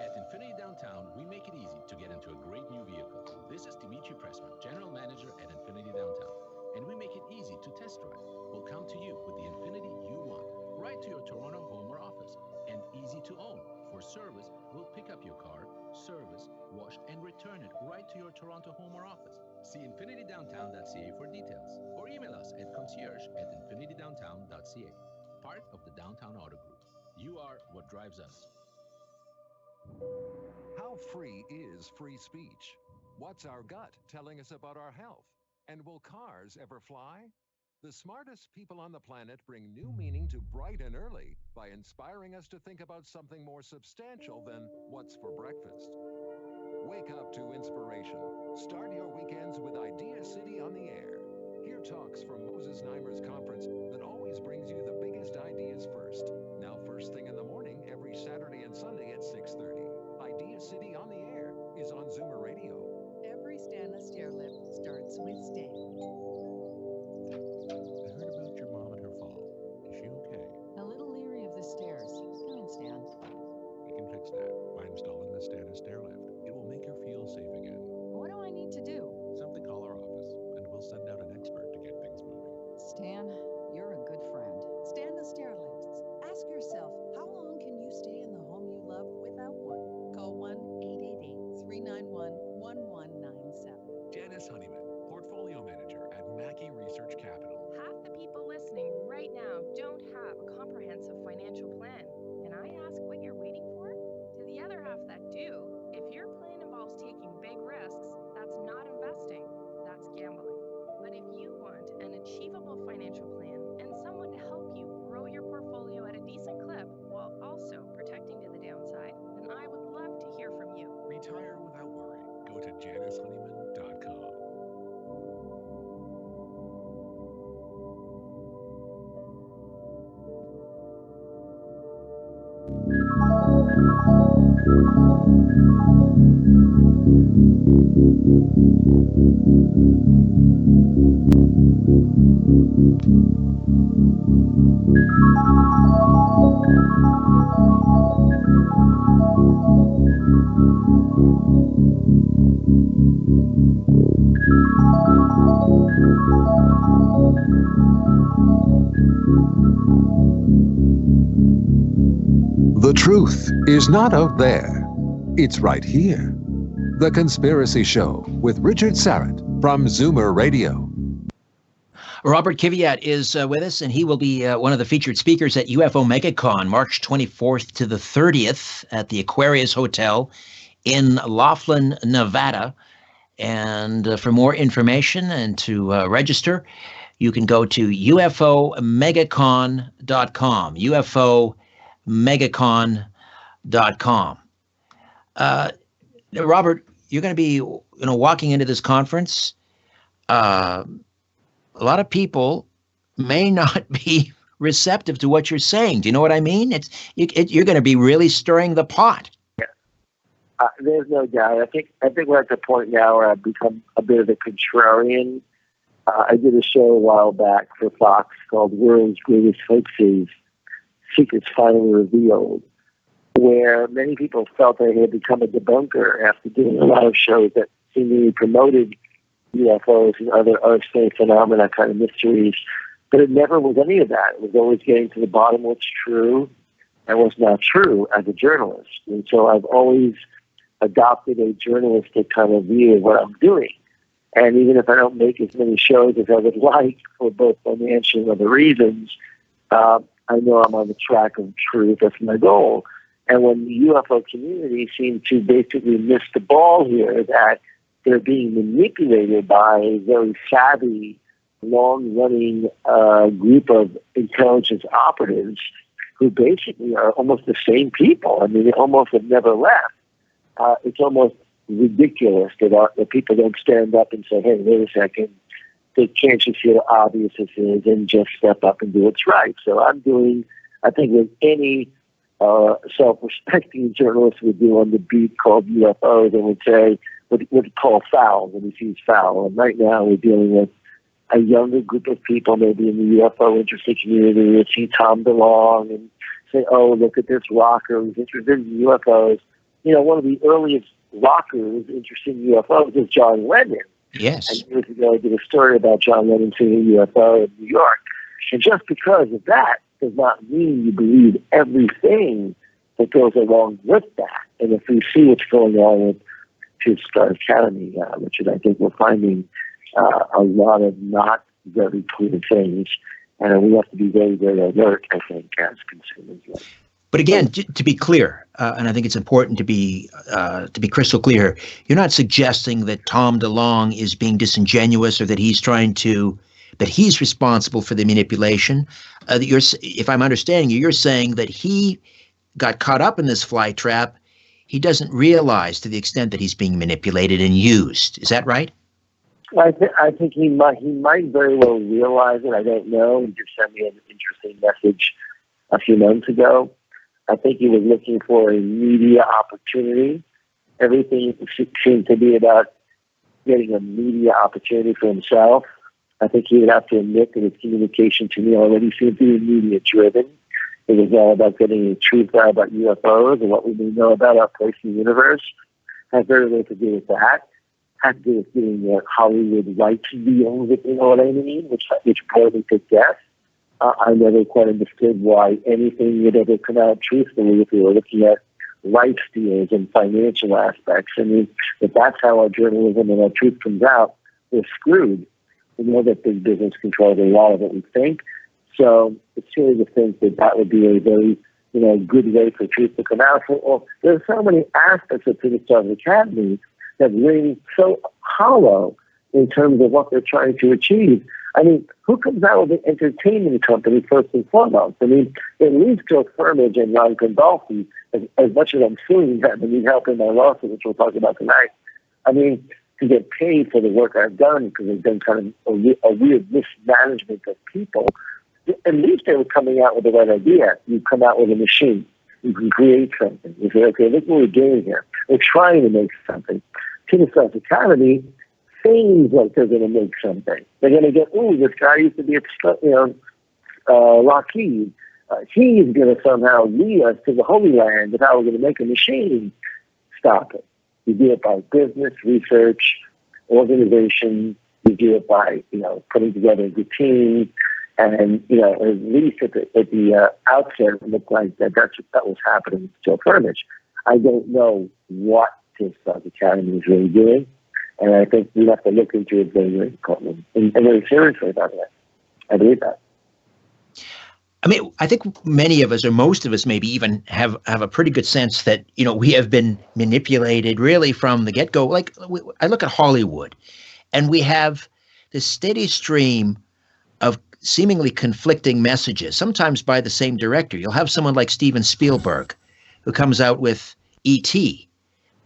At Infinity Downtown, we make it easy to get into a great new vehicle. This is Dimitri Pressman, General Manager at Infinity Downtown. And we make it easy to test drive. We'll come to you with the Infinity you want, right to your Toronto home or office. And easy to own. For service, we'll pick up your car, service, wash, and return it right to your Toronto home or office. See infinitydowntown.ca for details. Or email us at concierge@infinitydowntown.ca. Part of the Downtown Auto Group. You are what drives us. How free is free speech? What's our gut telling us about our health? And will cars ever fly? The smartest people on the planet bring new meaning to bright and early by inspiring us to think about something more substantial than what's for breakfast. Wake up to inspiration. Start your weekends with Idea City on the air. Hear talks from Moses Neimer's conference that always brings you the biggest ideas first. Now first thing in the morning, every Saturday and Sunday at 6:30. Idea City on the air is on Zoomer Radio. Every Stan the stairlift starts with Stan. I heard about your mom and her fall. Is she okay? A little leery of the stairs. Come in, Stan. We can fix that by installing the Stan stairlift. It will make her feel safe again. What do I need to do? Simply call our office, and we'll send out an expert to get things moving. Stan, you're a good friend. Stan the stairlifts. Ask yourself, how long can you stay in the home you love without one? Call 1-888-391-1197. Janice Honeyman, Portfolio Manager at Mackey Research Capital. Half the people listening right now don't have a comprehensive financial plan. And I ask what you're waiting for? To the other half that do, if your plan involves taking big risks, that's not investing, that's gambling. But if you want an achievable financial plan and someone to help you grow your portfolio at a decent clip while also protecting to the downside, then I would love to hear from you. Retire without worry. Go to JaniceHoneyman.com. The truth is not out there. It's right here. The Conspiracy Show with Richard Syrett from Zoomer Radio. Robert KIVIAT is with us, and he will be one of the featured speakers at UFO MegaCon, March 24th to the 30th at the Aquarius Hotel in Laughlin, Nevada. And for more information and to register, you can go to UFOMegacon.com, UFO megacon.com. Robert, you're going to be, walking into this conference. A lot of people may not be receptive to what you're saying. Do you know what I mean? You're going to be really stirring the pot. There's no doubt. I think we're at the point now where I've become a bit of a contrarian. I did a show a while back for Fox called World's Greatest Hoaxes, Secrets Finally Revealed, where many people felt I had become a debunker after doing a lot of shows that seemingly promoted UFOs and other strange phenomena, kind of mysteries. But it never was any of that. It was always getting to the bottom of what's true and what's not true as a journalist. And so I've always adopted a journalistic kind of view of what I'm doing. And even if I don't make as many shows as I would like for both financial and other reasons, I know I'm on the track of truth. That's my goal. And when the UFO community seemed to basically miss the ball here, that they're being manipulated by a very savvy, long-running group of intelligence operatives who basically are almost the same people. I mean, they almost have never left. It's almost ridiculous that people don't stand up and say, hey, wait a second, they can't you see how obvious this is, and just step up and do what's right. So I'm doing, I think, what any self-respecting journalist would do on the beat called UFOs, and would say, what we call foul when he sees foul. And right now we're dealing with a younger group of people, maybe in the UFO interested community, who see Tom DeLonge and say, oh, look at this rocker who's interested in UFOs. One of the earliest rockers interested in UFOs is John Lennon. Yes. And years ago, I did a story about John Lennon seeing a UFO in New York. And just because of that does not mean you believe everything that goes along with that. And if we see what's going on with Truth Star Academy, Richard, I think we're finding a lot of not very clear things. And we have to be very, very alert, I think, as consumers. But again, to be clear, and I think it's important to be crystal clear, you're not suggesting that Tom DeLonge is being disingenuous or that he's responsible for the manipulation. If I'm understanding you, you're saying that he got caught up in this fly trap. He doesn't realize to the extent that he's being manipulated and used. Is that right? I think he might very well realize it. I don't know. He just sent me an interesting message a few months ago. I think he was looking for a media opportunity. Everything seemed to be about getting a media opportunity for himself. I think he would have to admit that his communication to me already seemed to be media-driven. It was all about getting the truth out about UFOs and what we know about our place in the universe. Had very little to do with that. Had to do with getting the Hollywood rights deals, if you know what I mean, which probably could guess. I never quite understood why anything would ever come out truthfully if we were looking at rights deals and financial aspects. I mean, if that's how our journalism and our truth comes out, we're screwed. We know that big business controls a lot of what we think. So it's silly to think that that would be a very, good way for truth to come out. Well, there's so many aspects of Truth Stars Academy that ring so hollow in terms of what they're trying to achieve. I mean, who comes out with an entertainment company first and foremost? I mean, at least Joe Firmage and Ron Condolfi, as much as I'm suing them and need help in my lawsuit, which we'll talk about tonight, I mean, to get paid for the work I've done, because they've done kind of a weird mismanagement of people, at least they were coming out with the right idea. You come out with a machine. You can create something. You say, okay, look what we're doing here. We're trying to make something. Truth Stars Academy seems like they're going to make something. They're going to get, this guy used to be at Lockheed. He's going to somehow lead us to the Holy Land of how we're going to make a machine. Stop it. You do it by business, research, organization. You do it by, putting together a good team. And, at least at the outset, it looked like that was happening with Joe Firmage. I don't know what Truth Stars Academy is really doing. And I think we have to look into it very, very importantly and very seriously about that. I believe that. I mean, I think many of us, or most of us maybe even, have a pretty good sense that, we have been manipulated really from the get-go. Like, I look at Hollywood, and we have this steady stream seemingly conflicting messages, sometimes by the same director. You'll have someone like Steven Spielberg, who comes out with E.T.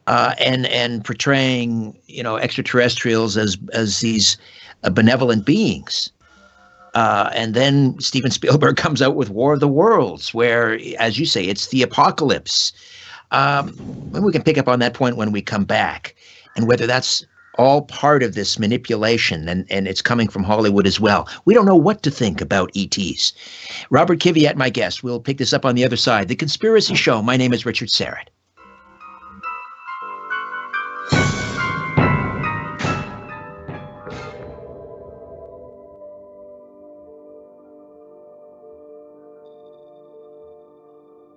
And portraying, extraterrestrials as these benevolent beings. And then Steven Spielberg comes out with War of the Worlds, where, as you say, it's the apocalypse. We can pick up on that point when we come back, and whether that's all part of this manipulation, and it's coming from Hollywood as well. We don't know what to think about ETs. Robert KIVIAT, my guest. We'll pick this up on the other side. The Conspiracy Show. My name is Richard Syrett.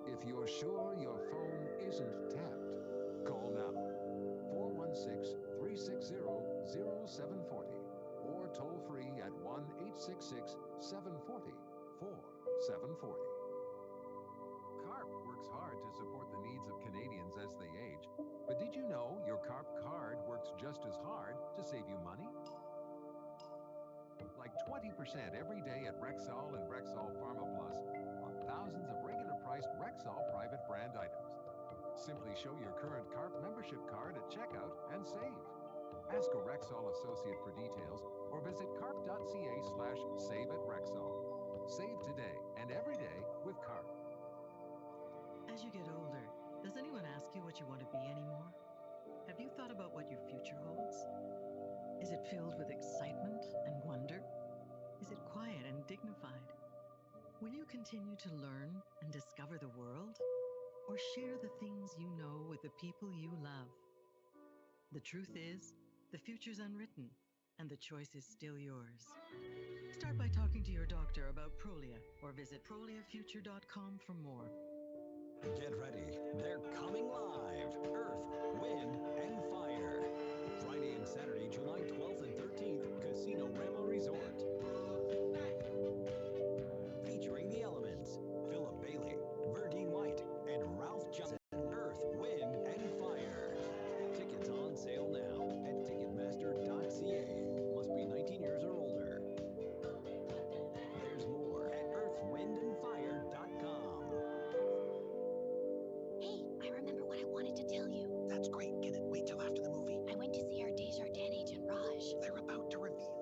If you're sure your phone isn't tapped, call now. 416-360-0740 or toll free at 1-866-740-4740. CARP works hard to support the needs of Canadians as they age. But did you know your CARP card works just as hard to save you money? Like 20% every day at Rexall and Rexall Pharma Plus on thousands of regular priced Rexall private brand items. Simply show your current CARP membership card at checkout and save. Ask a Rexall associate for details or visit carp.ca/save@Rexall. Save today and every day with CARP. As you get older, does anyone ask you what you want to be anymore? Have you thought about what your future holds? Is it filled with excitement and wonder? Is it quiet and dignified? Will you continue to learn and discover the world? Or share the things you know with the people you love? The truth is, the future's unwritten, and the choice is still yours. Start by talking to your doctor about Prolia, or visit proliafuture.com for more. Get ready, they're coming live. Earth, Wind, and Fire. Friday and Saturday, July 12th and 13th, Casino Rama Resort. Featuring the Elements, Philip Bailey, Verdine White, and Ralph Johnson. Earth, Wind, and Fire. Tickets on sale now at Ticketmaster.ca. Must be 19 years or older. There's more at earthwindandfire.com. Hey, I remember what I wanted to tell you. That's great. Can it wait till after the movie? I went to see our Desjardins agent, Raj. They're about to reveal.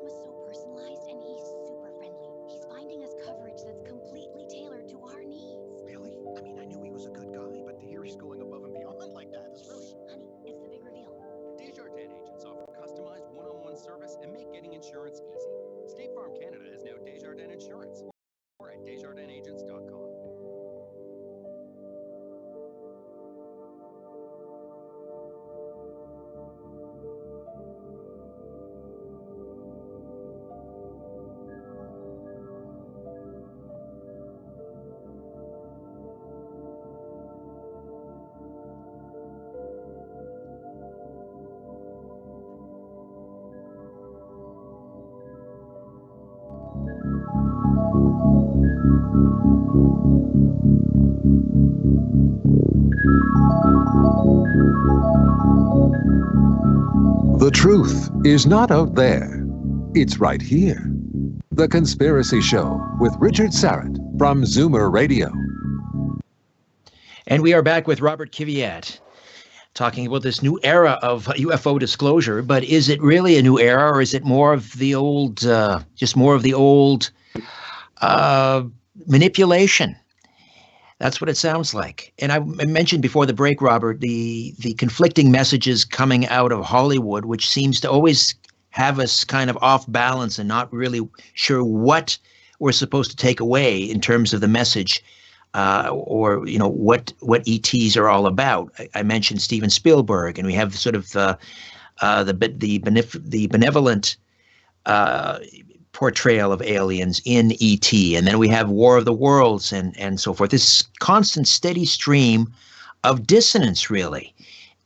It was so personalized, and he's super friendly. He's finding us coverage that's completely tailored to our needs. Really? I mean, I knew he was a good guy, but to hear he's going above and beyond like that is really... Honey, it's the big reveal. Desjardins agents offer customized one-on-one service and make getting insurance easy. State Farm Canada is now Desjardins Insurance. Or at desjardinagents.com. The truth is not out there. It's right here. The Conspiracy Show with Richard Syrett from Zoomer Radio. And we are back with Robert KIVIAT, talking about this new era of UFO disclosure. But is it really a new era, or is it more of the old, just more of the old manipulation? That's what it sounds like. And I mentioned before the break, Robert, the conflicting messages coming out of Hollywood, which seems to always have us kind of off balance and not really sure what we're supposed to take away in terms of the message, or what ETs are all about. I mentioned Steven Spielberg, and we have sort of the benevolent portrayal of aliens in E.T., and then we have War of the Worlds and so forth. This constant, steady stream of dissonance, really.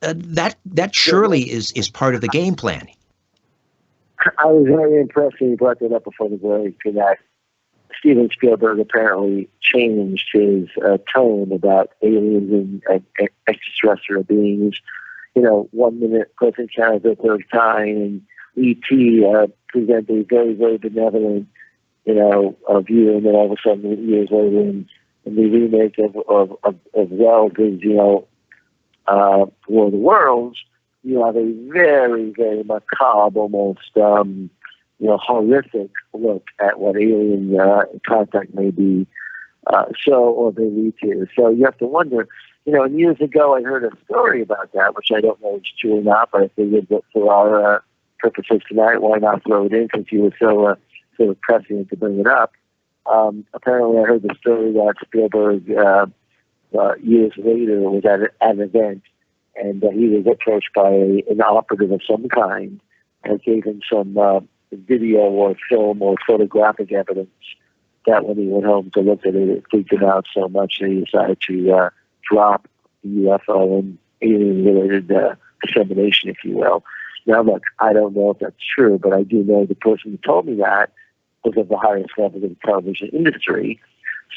That surely is part of the game plan. I was very impressed when you brought that up before the break, that Steven Spielberg apparently changed his tone about aliens and extraterrestrial beings. 1 minute Close Encounter of the Third Kind and E.T. presented very, very benevolent, view, and then all of a sudden, years later, in the remake of Weld's, War of the Worlds, you have a very, very macabre, almost, horrific look at what alien contact may be, or they lead to. So you have to wonder, and years ago I heard a story about that, which I don't know if it's true or not, but I figured that for our purposes tonight, why not throw it in, since you were so prescient to bring it up. Apparently I heard the story that Spielberg, years later, was at an event, and he was approached by an operative of some kind and gave him some video or film or photographic evidence that when he went home to look at it, it freaked him out so much that he decided to drop the UFO and alien-related dissemination, if you will. Now, look, I don't know if that's true, but I do know the person who told me that was of the highest level of the television industry,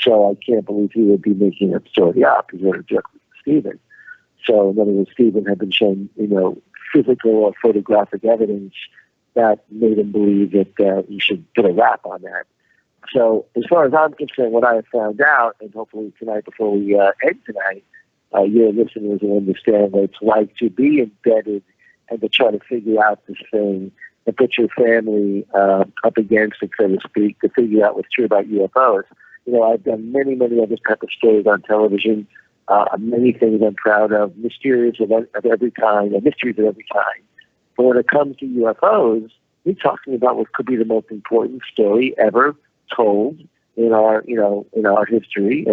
so I can't believe he would be making that story up. He wrote it directly to Stephen. So, in other words, Stephen had been shown, physical or photographic evidence that made him believe that he should put a wrap on that. So, as far as I'm concerned, what I have found out, and hopefully tonight before we end tonight, your listeners will understand what it's like to be embedded and to try to figure out this thing and put your family up against it, so to speak, to figure out what's true about UFOs. I've done many, many other type of stories on television, many things I'm proud of, mysteries of every kind, mysteries of every kind. But when it comes to UFOs, we're talking about what could be the most important story ever told in our history,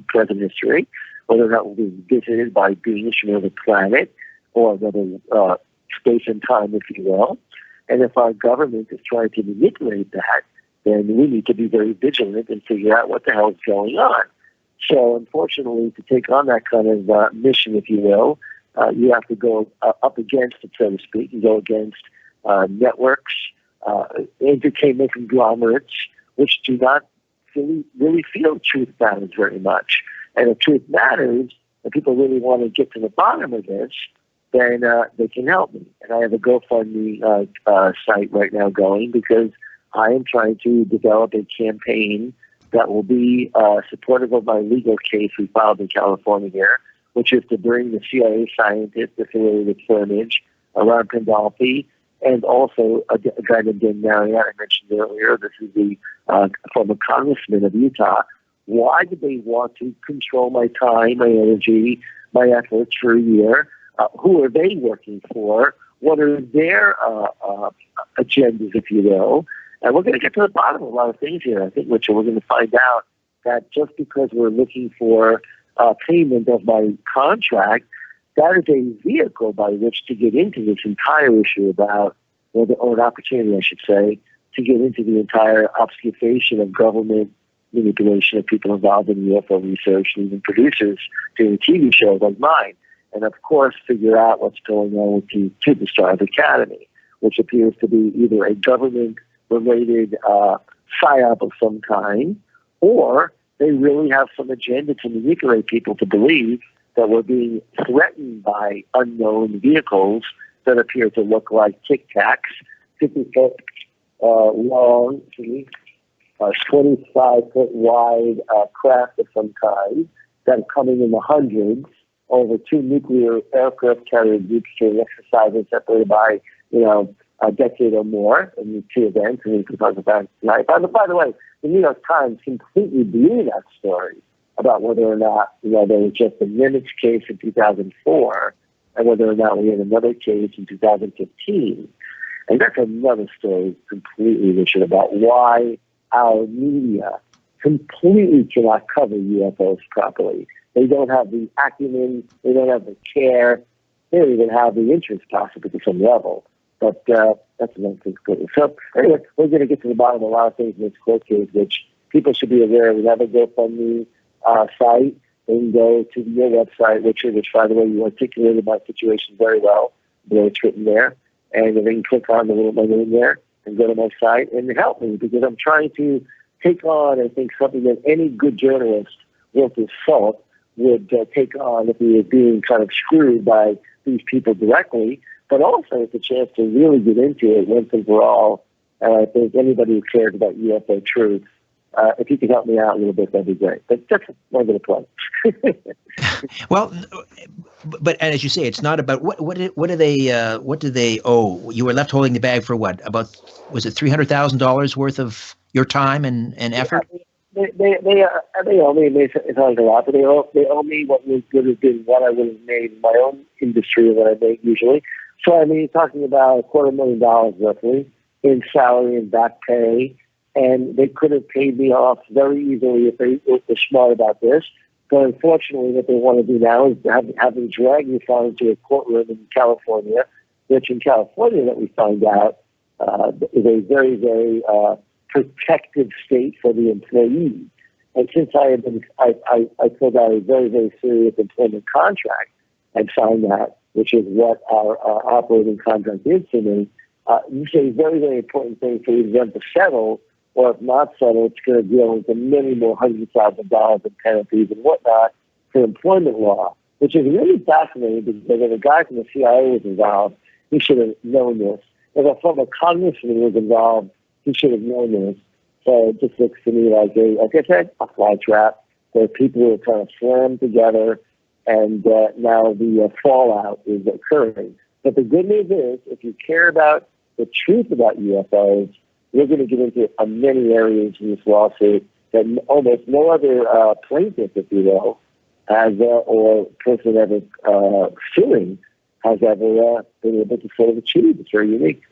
present history, whether or not we're being visited by beings from another planet or another space and time, if you will. And if our government is trying to manipulate that, then we need to be very vigilant and figure out what the hell is going on. So, unfortunately, to take on that kind of mission, if you will, you have to go up against it, so to speak, and go against networks, entertainment conglomerates, which do not really feel truth matters very much. And if truth matters, and people really want to get to the bottom of this, then they can help me. And I have a GoFundMe site right now going because I am trying to develop a campaign that will be supportive of my legal case we filed in California here, which is to bring the CIA scientist affiliated with Firmage, Ron Pandolfi, and also a guy named Dan Marriott I mentioned earlier. This is the former congressman of Utah. Why do they want to control my time, my energy, my efforts for a year? Who are they working for? What are their agendas, if you will? And we're going to get to the bottom of a lot of things here. I think, Richard, we're going to find out that just because we're looking for payment of my contract, that is a vehicle by which to get into this entire issue about, or an opportunity, I should say, to get into the entire obfuscation of government manipulation of people involved in UFO research and even producers doing TV shows like mine. And, of course, figure out what's going on with the Stars Academy, which appears to be either a government-related psyop of some kind, or they really have some agenda to manipulate people to believe that we're being threatened by unknown vehicles that appear to look like Tic Tacs, 50-foot long, 25-foot wide craft of some kind that are coming in the hundreds over two nuclear aircraft carrier groups during exercises separated by, a decade or more in the two events, and we can talk about tonight. By the way, the New York Times completely blew that story about whether or not, there was just a Nimitz case in 2004 and whether or not we had another case in 2015. And that's another story completely, Richard, about why our media completely cannot cover UFOs properly. They don't have the acumen, they don't have the care, they don't even have the interest possibly to some level. But that's another thing. So anyway, we're going to get to the bottom of a lot of things in this court case, which people should be aware of. We have a GoFundMe site. They can go to your website, Richard, which, by the way, you articulated my situation very well, the way it's written there. And they can click on the little my name there and go to my site and help me, because I'm trying to take on, I think, something that any good journalist worth his salt would take on if he was being kind of screwed by these people directly. But also it's a chance to really get into it once and for all And I think anybody who cares about UFO truth, if you could help me out a little bit, that'd be great. But that's one of the plug. Well, but as you say, it's not about what do they owe? You were left holding the bag for what? About, was it $300,000 worth of your time and effort? Yeah, they owe me. It's not a lot, but they owe me what would have been what I would have made in my own industry and what I make usually. So I mean, talking about $250,000 roughly in salary and back pay, and they could have paid me off very easily if they were smart about this. But unfortunately, what they want to do now is have me drag me into a courtroom in California, which in California, that we find out, is a very, very protective state for the employee. And since I filled out a very, very serious employment contract and signed that, which is what our operating contract is to me, it's a very, very important thing for them to settle, or if not settle, it's going to deal with many more $100,000 in penalties and whatnot for employment law, which is really fascinating because if a guy from the CIA was involved, he should have known this. If a former congressman was involved, he should have known this. So it just looks to me like I said, a fly trap where people are trying to slam together, and now the fallout is occurring. But the good news is, if you care about the truth about UFOs, we're going to get into many areas in this lawsuit that almost no other plaintiff, if you will, has or person ever suing has ever been able to sort of achieve. It's very unique.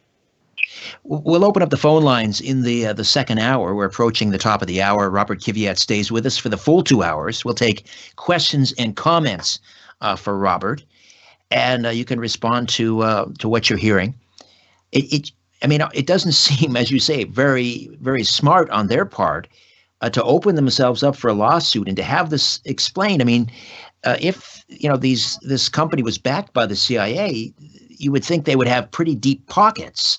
We'll open up the phone lines in the second hour. We're approaching the top of the hour. Robert KIVIAT stays with us for the full 2 hours. We'll take questions and comments for Robert, and you can respond to what you're hearing. I mean, it doesn't seem, as you say, very, very smart on their part to open themselves up for a lawsuit and to have this explained. I mean, if this company was backed by the CIA, you would think they would have pretty deep pockets.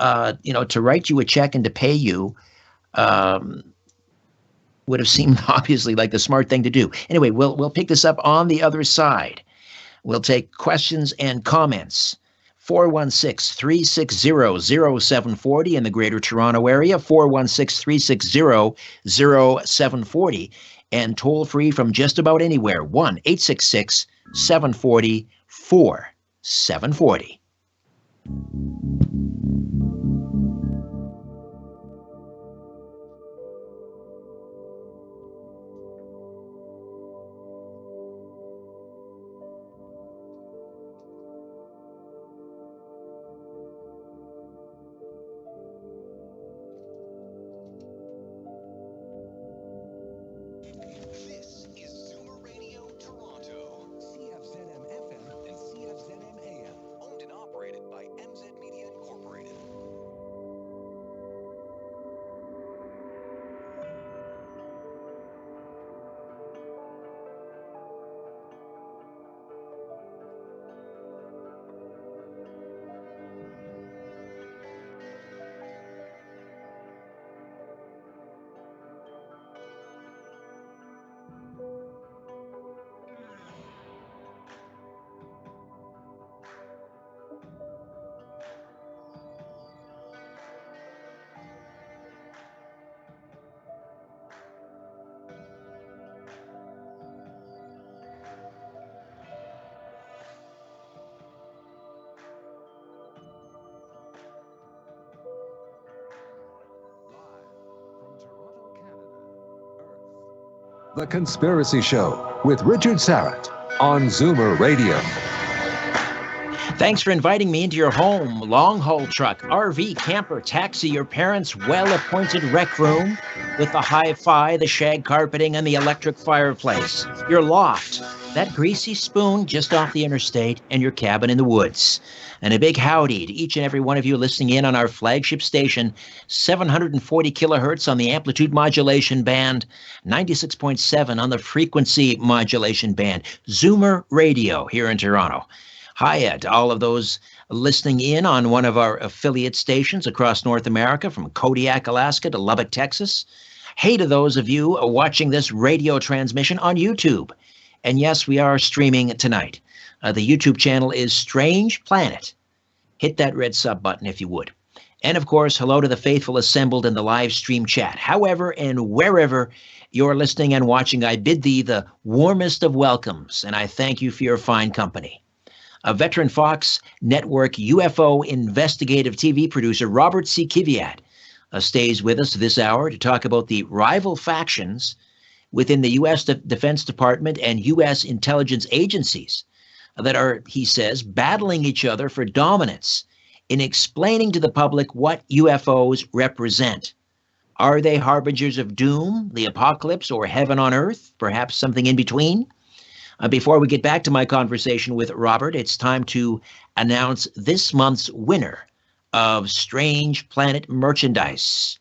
To write you a check and to pay you would have seemed obviously like the smart thing to do. Anyway, we'll pick this up on the other side. We'll take questions and comments. 416-360-0740 in the Greater Toronto Area, 416-360-0740, and toll free from just about anywhere, 1-866-740-4740. This is Zoomer Radio Toronto, CFZM FM and CFZM AM, owned and operated by MZ Media Incorporated. The Conspiracy Show with Richard Syrett on Zoomer Radio. Thanks for inviting me into your home, long-haul truck, RV, camper, taxi, your parents' well-appointed rec room with the hi-fi, the shag carpeting, and the electric fireplace, your loft, that greasy spoon just off the interstate, and your cabin in the woods. And a big howdy to each and every one of you listening in on our flagship station, 740 kilohertz on the amplitude modulation band, 96.7 on the frequency modulation band, Zoomer Radio here in Toronto. Hi to all of those listening in on one of our affiliate stations across North America, from Kodiak, Alaska to Lubbock, Texas. Hey to those of you watching this radio transmission on YouTube. And yes, we are streaming tonight. The YouTube channel is Strange Planet. Hit that red sub button if you would. And of course, hello to the faithful assembled in the live stream chat. However and wherever you're listening and watching, I bid thee the warmest of welcomes, and I thank you for your fine company. A veteran Fox Network UFO investigative TV producer, Robert C. KIVIAT, stays with us this hour to talk about the rival factions within the U.S. Defense Department and U.S. intelligence agencies that are, he says, battling each other for dominance in explaining to the public what UFOs represent. Are they harbingers of doom, the apocalypse, or heaven on earth? Perhaps something in between? Before we get back to my conversation with Robert, it's time to announce this month's winner of Strange Planet merchandise,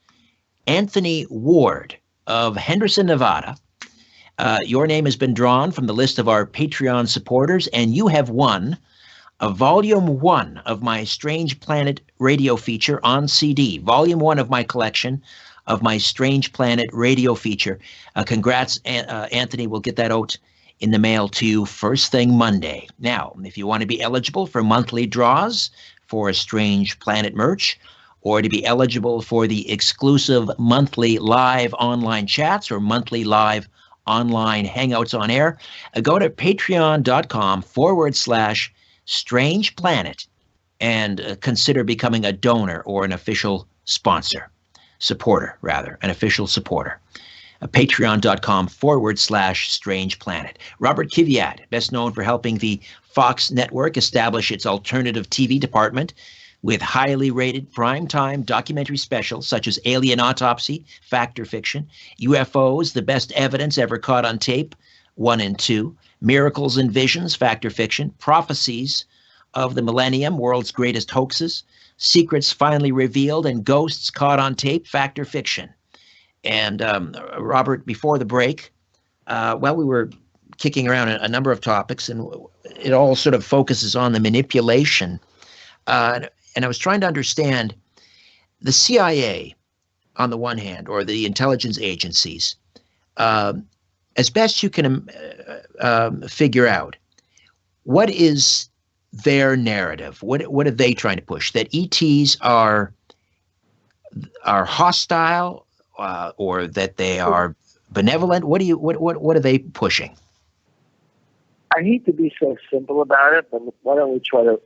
Anthony Ward of Henderson, Nevada. Your name has been drawn from the list of our Patreon supporters, and you have won a Volume 1 of my Strange Planet radio feature on CD, Volume 1 of my collection of my Strange Planet radio feature. Congrats, Anthony. We'll get that out in the mail to you first thing Monday. Now, if you want to be eligible for monthly draws for Strange Planet merch, or to be eligible for the exclusive monthly live online chats or monthly live online hangouts on air, go to patreon.com/Strange Planet and consider becoming a donor or an official supporter, an official supporter. Patreon.com/Strange Planet. Robert KIVIAT, best known for helping the Fox Network establish its alternative TV department with highly rated primetime documentary specials such as Alien Autopsy, Fact or Fiction, UFOs, The Best Evidence Ever Caught on Tape, 1 and 2, Miracles and Visions, Fact or Fiction, Prophecies of the Millennium, World's Greatest Hoaxes, Secrets Finally Revealed, and Ghosts Caught on Tape, Fact or Fiction. And Robert, before the break, we were kicking around a number of topics, and it all sort of focuses on the manipulation. And I was trying to understand the CIA, on the one hand, or the intelligence agencies, as best you can figure out, what is their narrative? What are they trying to push? That ETs are hostile, or that they are benevolent? What are they pushing? I hate to be so simple about it, but why don't we try to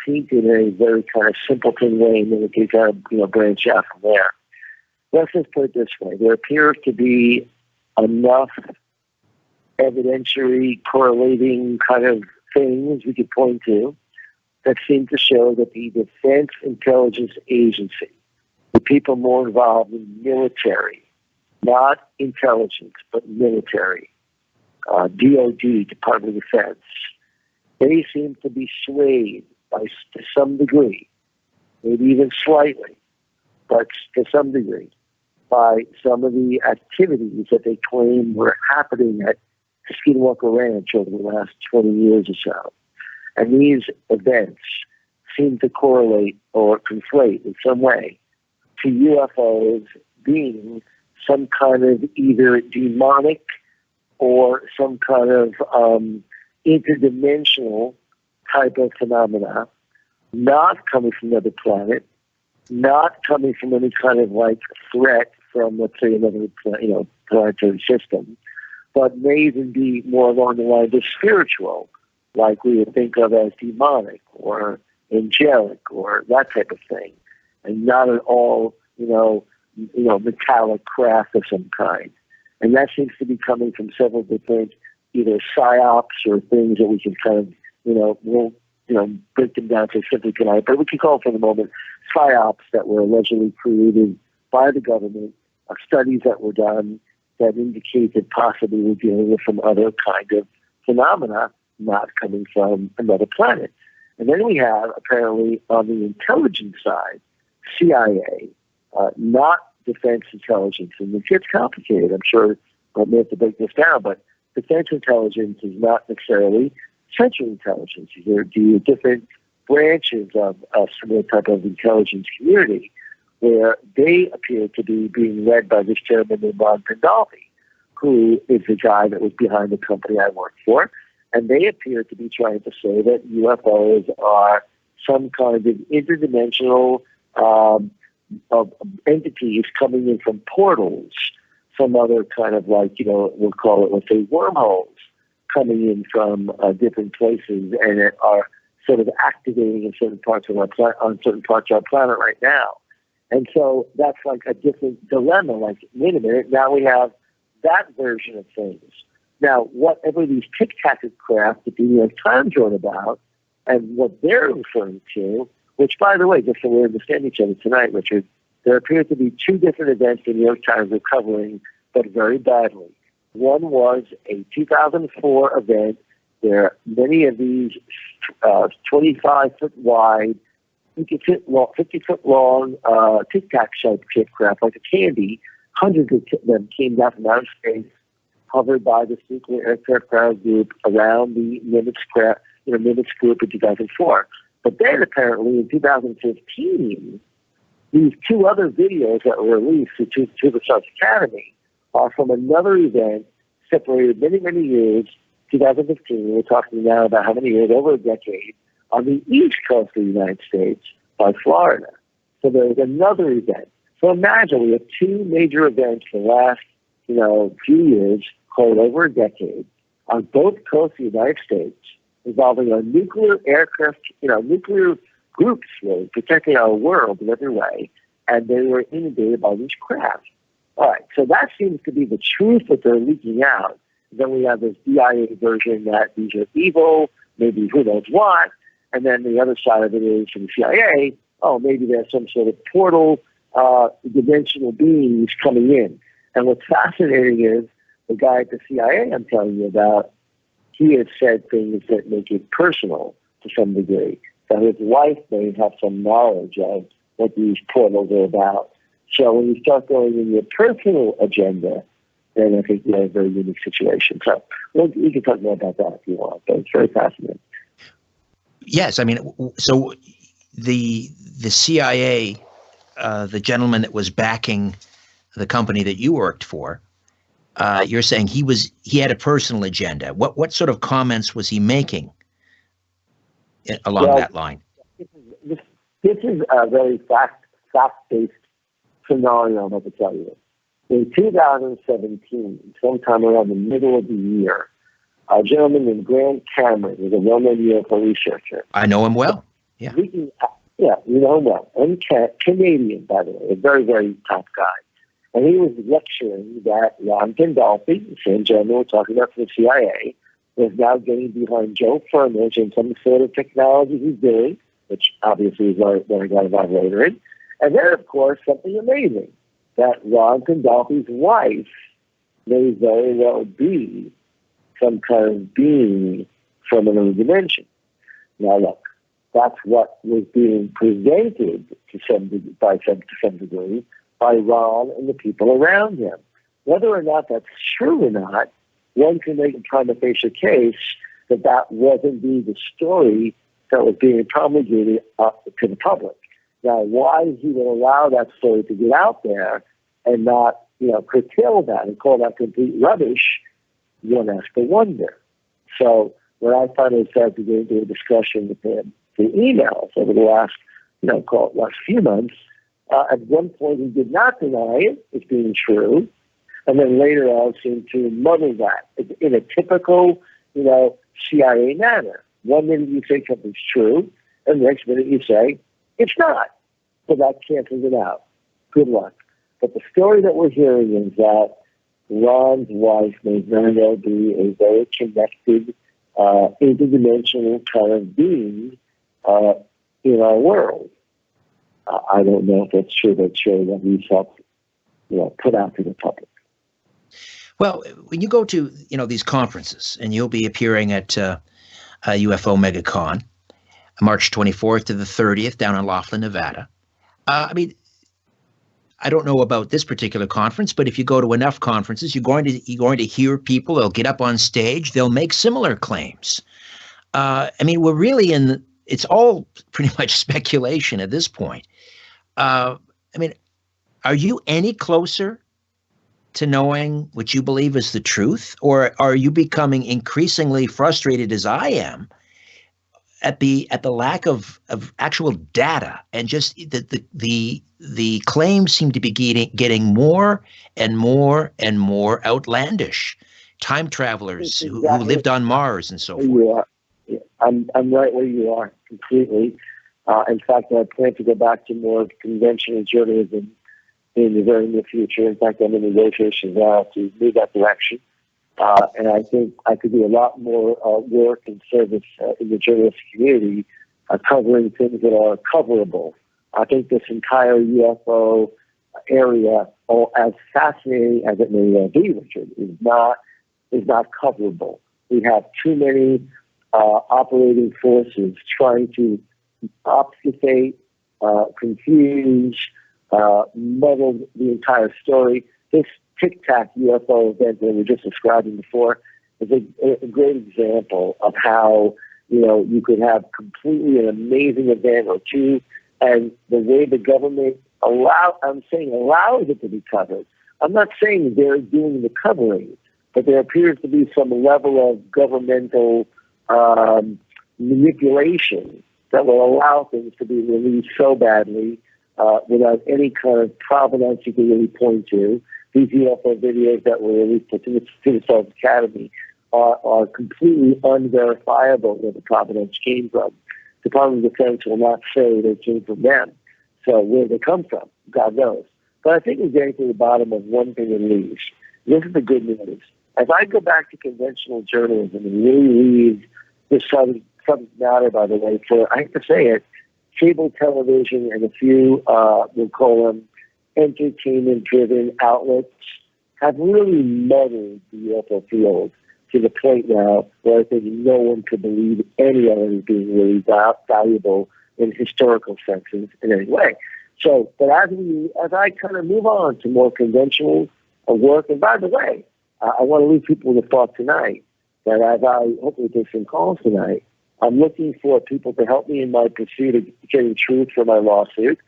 paint it in a very kind of simpleton way, and then we can kind of branch out from there. Let's just put it this way: there appears to be enough evidentiary correlating kind of things we could point to that seem to show that the Defense Intelligence Agency, the people more involved in military, not intelligence, but military, DOD, Department of Defense, they seem to be swayed to some degree, maybe even slightly, but to some degree, by some of the activities that they claim were happening at Skinwalker Ranch over the last 20 years or so. And these events seem to correlate or conflate in some way to UFOs being some kind of either demonic or some kind of interdimensional type of phenomena, not coming from another planet, not coming from any kind of like threat from, let's say, another planetary system, but may even be more along the lines of spiritual, like we would think of as demonic or angelic or that type of thing, and not at all, metallic craft of some kind. And that seems to be coming from several different either psyops or things that we can kind of, we'll break them down to simply tonight, but we can call for the moment psyops that were allegedly created by the government, studies that were done that indicate that possibly we're dealing with some other kind of phenomena not coming from another planet. And then we have, apparently, on the intelligence side, CIA, not defense intelligence. And it gets complicated. I'm sure I may have to break this down, but defense intelligence is not necessarily central intelligence. There are different branches of some type of intelligence community where they appear to be being led by this gentleman named Ron Pandolfi, who is the guy that was behind the company I worked for. And they appear to be trying to say that UFOs are some kind of interdimensional of entities coming in from portals, some other kind of like, we'll call it, let's say, wormholes coming in from different places, and it are sort of activating in certain parts of on certain parts of our planet right now. And so that's like a different dilemma. Like, wait a minute, now we have that version of things. Now, whatever these tic-tac craft that the New York Times wrote about, and what they're referring to, which, by the way, just so we understand each other tonight, Richard, there appear to be two different events the New York Times are covering, but very badly. One was a 2004 event where many of these 25-foot wide, 50-foot long tic-tac-shaped craft, like a candy, hundreds of them came down from outer space, hovered by this nuclear aircraft ground group around the Nimitz group in 2004. But then apparently in 2015, these two other videos that were released to the Stars Academy are from another event separated many, many years, 2015. We're talking now about how many years, over a decade, on the east coast of the United States by Florida. So there was another event. So imagine we have two major events in the last, few years, called over a decade, on both coasts of the United States, involving a nuclear aircraft, nuclear groups really protecting our world in every way, and they were inundated by these craft. All right, so that seems to be the truth that they're leaking out. Then we have this DIA version that these are evil, maybe who knows what, and then the other side of it is from the CIA, maybe there's some sort of portal, dimensional beings coming in. And what's fascinating is the guy at the CIA I'm telling you about, he has said things that make it personal to some degree, that his wife may have some knowledge of what these portals are about. So when you start going in your personal agenda, then I think you have a very unique situation. So we can talk more about that if you want, but it's very fascinating. Yes, I mean, so the CIA, the gentleman that was backing the company that you worked for, you're saying he had a personal agenda. What sort of comments was he making along that line? This is a very fact-based scenario, I'm going to tell you. In 2017, sometime around the middle of the year, a gentleman named Grant Cameron was a well-known UFO researcher. I know him well. Yeah. You know him well. And Canadian, by the way, a very, very top guy. And he was lecturing that Ron Gandolfi, the same gentleman we're talking about from the CIA, was now getting behind Joe Furnish and some sort of technology he's doing, which obviously is what I got involved later in. And then, of course, something amazing, that Ron Gandolfi's wife may very well be some kind of being from another dimension. Now, look, that's what was being presented to some degree by Ron and the people around him. Whether or not that's true or not, one can make a prima facie case that that was indeed the story that was being promulgated to the public. Now, why he would allow that story to get out there and not, curtail that and call that complete rubbish, one has to wonder. So when I finally started to get into a discussion with him through emails over the last, last few months, at one point he did not deny it as being true, and then later on seemed to muddle that in a typical, CIA manner. One minute you say something's true, and the next minute you say it's not. So that cancels it out. Good luck. But the story that we're hearing is that Ron's wife may very well be a very connected, interdimensional kind of being in our world. I don't know if that's true, but sure that he's helped, put out to the public. Well, when you go to, these conferences, and you'll be appearing at UFO MegaCon, March 24th to the 30th down in Laughlin, Nevada. I don't know about this particular conference, but if you go to enough conferences, you're going to hear people. They'll get up on stage. They'll make similar claims. We're really it's all pretty much speculation at this point. Are you any closer to knowing what you believe is the truth, or are you becoming increasingly frustrated as I am at the lack of actual data, and just the claims seem to be getting more and more and more outlandish. Time travelers who lived on Mars and so forth. You are. Yeah, I'm right where you are completely. In fact, I plan to go back to more conventional journalism in the very near future. In fact, I'm in negotiations now to move that direction. And I think I could do a lot more work and service in the journalistic community, covering things that are coverable. I think this entire UFO area, as fascinating as it may be, Richard, is not coverable. We have too many operating forces trying to obfuscate, confuse, muddle the entire story. This Tic Tac UFO event that we were just describing before is a great example of how, you could have completely an amazing event or two, and the way the government allows it to be covered. I'm not saying they're doing the covering, but there appears to be some level of governmental manipulation that will allow things to be released so badly without any kind of provenance you can really point to. These UFO videos that were released to the South Academy are completely unverifiable where the provenance came from. The Department of Defense will not say they came from them. So where they come from, God knows. But I think we're getting to the bottom of one thing at least. This is the good news. As I go back to conventional journalism and really read this subject matter, by the way, for, I have to say it, cable television and a few, we'll call them entertainment-driven outlets, have really muddled the UFO field to the point now where I think no one could believe any of it as being really valuable in historical senses in any way. So, but as I kind of move on to more conventional work, and by the way, I want to leave people with a thought tonight that as I hopefully take some calls tonight, I'm looking for people to help me in my pursuit of getting truth for my lawsuit.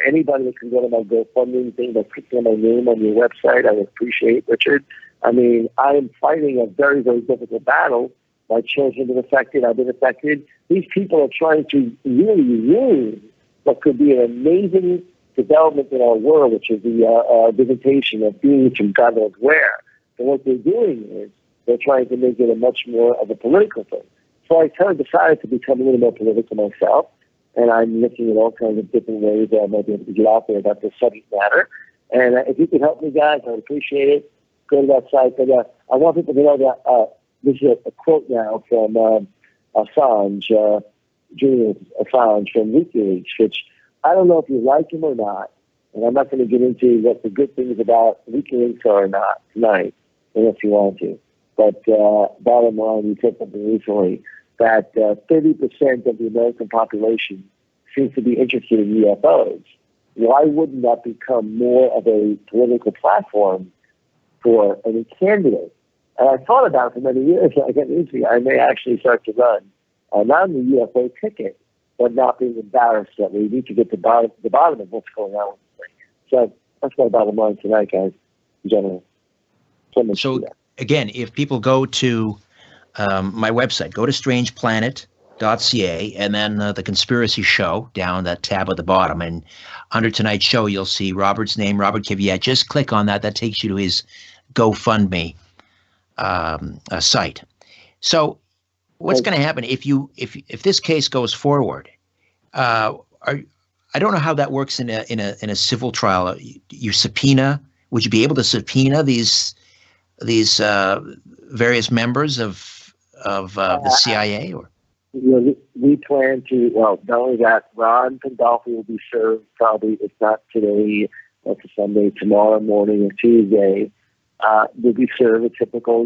Anybody that can go to my GoFundMe thing by clicking on my name on your website, I would appreciate, Richard. I mean, I am fighting a very, very difficult battle. My children have been affected. I've been affected. These people are trying to really ruin what could be an amazing development in our world, which is the visitation of beings from God knows where. And what they're doing is they're trying to make it a much more of a political thing. So I kind of decided to become a little more political myself, and I'm looking at all kinds of different ways that I might be able to get out there about this subject matter. And if you could help me, guys, I would appreciate it. Go to that site. But I want people to know that this is a quote now from Assange, Julian Assange from WikiLeaks, which I don't know if you like him or not, and I'm not going to get into what the good things about WikiLeaks are or not tonight, unless you want to. But bottom line, we said something recently that 30% of the American population seems to be interested in UFOs. Why wouldn't that become more of a political platform for any candidate? And I thought about it for many years. I got into I may actually start to run not on the UFO ticket, but not being embarrassed that we need to get to the bottom of what's going on with this thing. So that's my bottom line tonight, guys, in general. So again, if people go to my website, go to strangeplanet.ca, and then the conspiracy show down that tab at the bottom, and under tonight's show you'll see Robert's name, Robert KIVIAT. Just click on that. That takes you to his GoFundMe site. So what's going to happen if this case goes forward? I don't know how that works in a civil trial. You subpoena? Would you be able to subpoena these various members of the CIA? Or we plan to. Well, not only that, Ron Pandolfi will be served probably, if not today, that's a Sunday, tomorrow morning or Tuesday. Will be served a typical,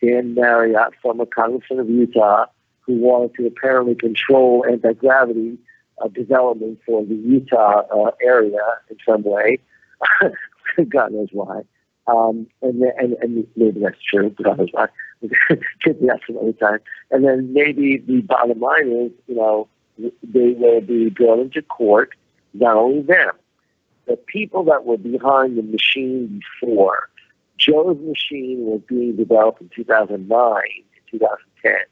Dan Marriott, former congressman of Utah, who wanted to apparently control anti-gravity development for the Utah area in some way. God knows why. And maybe that's true. God knows why. Could be some other time. And then maybe the bottom line is, they will be brought into court. Not only them, the people that were behind the machine before. Joe's machine was being developed in 2009 and 2010.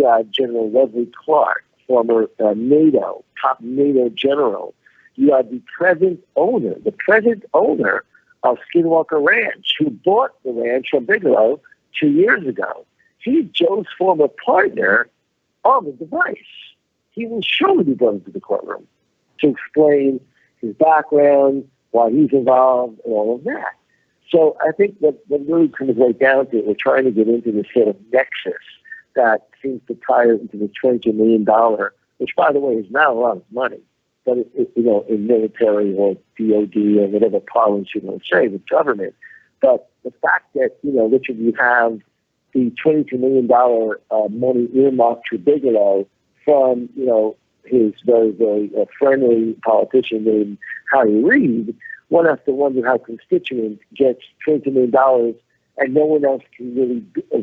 had General Leslie Clark, former NATO, top NATO general. You had the present owner of Skinwalker Ranch, who bought the ranch from Bigelow 2 years ago. He's Joe's former partner on the device. He will surely be going to the courtroom to explain his background, why he's involved, and all of that. So I think that really comes right down to it. We're trying to get into this sort of nexus that seems to tie into the $22 million, which, by the way, is not a lot of money, but in military or DOD or whatever parlance you want to say with government. But the fact that, Richard, you have the $22 million money earmarked to Bigelow from, his very, very friendly politician named Harry Reid, one has to wonder how constituents gets $20 million and no one else can really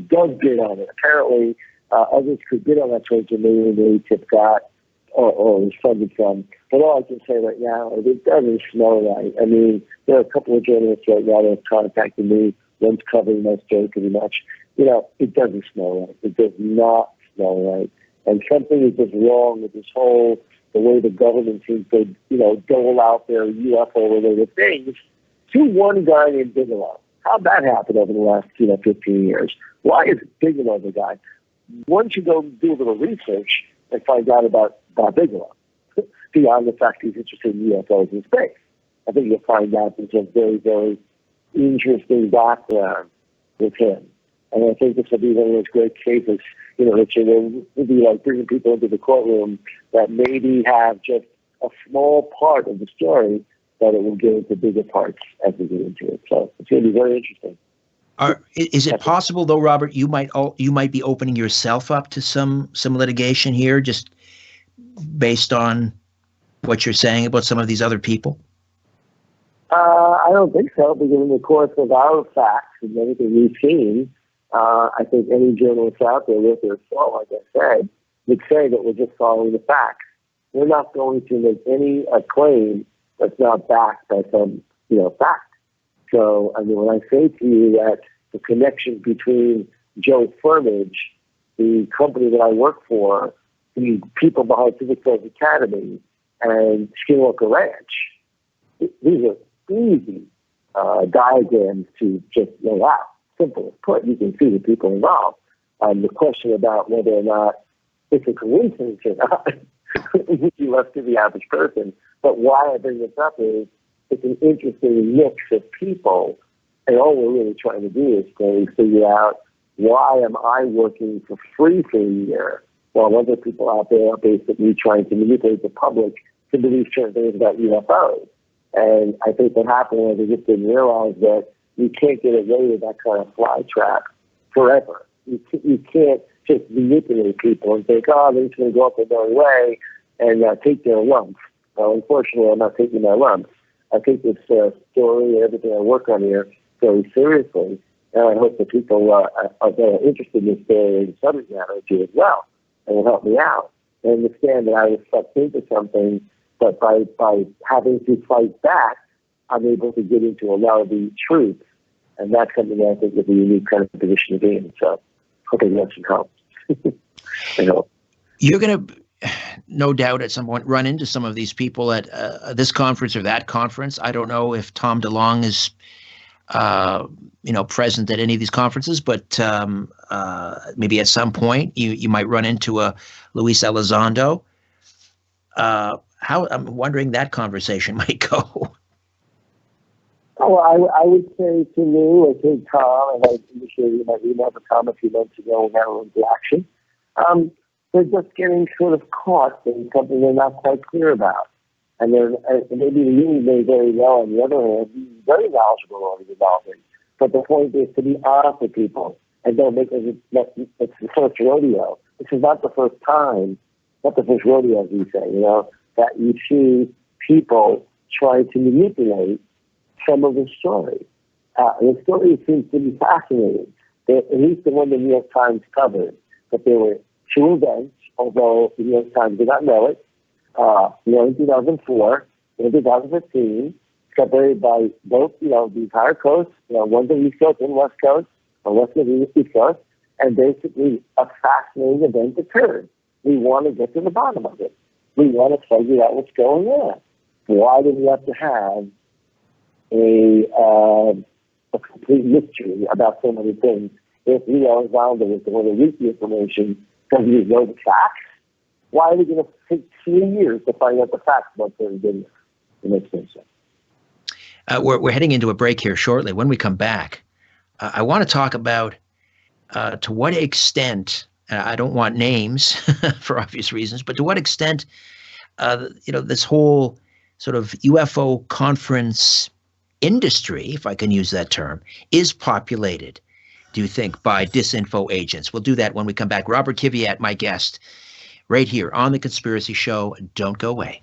does bid on it. Apparently, others could bid on that $20 million they tipped got or was funded from. But all I can say right now is it doesn't smell right. I mean, there are a couple of journalists right now that have contacted me. One's covering my story pretty much. It doesn't smell right. It does not smell right. And something is just wrong with this whole, the way the government seems to, dole out their UFO-related things to one guy named Bigelow. How'd that happen over the last, 15 years? Why is Bigelow the guy? Once you go do a little research and find out about Bigelow, beyond the fact he's interested in UFOs in space, I think you'll find out there's a very, very interesting background with him. And I think this will be one of those great cases, Richard, we'll be like bringing people into the courtroom that maybe have just a small part of the story, but it will get into bigger parts as we get into it. So it's going to be very interesting. Is it possible, though, Robert, you might be opening yourself up to some litigation here, just based on what you're saying about some of these other people? I don't think so, because in the course of our facts and everything we've seen, I think any journalist out there with their soul, like I said, would say that we're just following the facts. We're not going to make any claim that's not backed by some, fact. So, I mean, when I say to you that the connection between Joe Firmage, the company that I work for, the people behind Civic Service Academy, and Skinwalker Ranch, these are easy diagrams to just lay out. Simple as put, you can see the people involved. The question about whether or not it's a coincidence or not, you left to the average person. But why I bring this up is it's an interesting mix of people, and all we're really trying to do is to figure out why am I working for free for a year while other people out there are basically trying to manipulate the public to believe certain things about UFOs. And I think what happened was they just didn't realize that you can't get away with that kind of fly trap forever. You can't just manipulate people and think, oh, they're just going to go up their own way and take their lumps. Well, unfortunately, I'm not taking my lumps. I take this story and everything I work on here very seriously, and I hope that people are interested in this story and subject matter do as well, and will help me out and understand that I was sucked into something, but by having to fight back, I'm able to get into a lot of the truth, and that's something that I think is a unique kind of position to be in. So, hoping that should help. You're going to, no doubt, at some point run into some of these people at this conference or that conference. I don't know if Tom DeLonge is, present at any of these conferences, but maybe at some point you might run into a Luis Elizondo. How I'm wondering that conversation might go. Oh, I would say to Lou or to Tom, and I indicated in my email to Tom a few months ago when I went into action, they're just getting sort of caught in something they're not quite clear about. And maybe Lou may very well, on the other hand, be very knowledgeable on the development. But the point is to be honest with people and don't make it it's the first rodeo. This is not the first time, not the first rodeo, as we say, that you see people trying to manipulate some of the story. The story seems to be fascinating. At least the one the New York Times covered, but there were two events, although the New York Times did not know it. One in 2004, in 2015, separated by both, the entire coast, one's the East Coast and West Coast, or West Coast and East Coast, And basically, a fascinating event occurred. We want to get to the bottom of it. We want to figure out what's going on. Why do we have to have a complete mystery about so many things? If we are around with the one to leak the information because we know the facts, why are we going to take 3 years to find out the facts about certain things? It makes no sense. We're heading into a break here shortly. When we come back, I want to talk about to what extent, I don't want names for obvious reasons, but to what extent, this whole sort of UFO conference industry, if I can use that term, is populated, do you think, by disinfo agents? We'll do that when we come back. Robert KIVIAT, my guest, right here on The Conspiracy Show. Don't go away.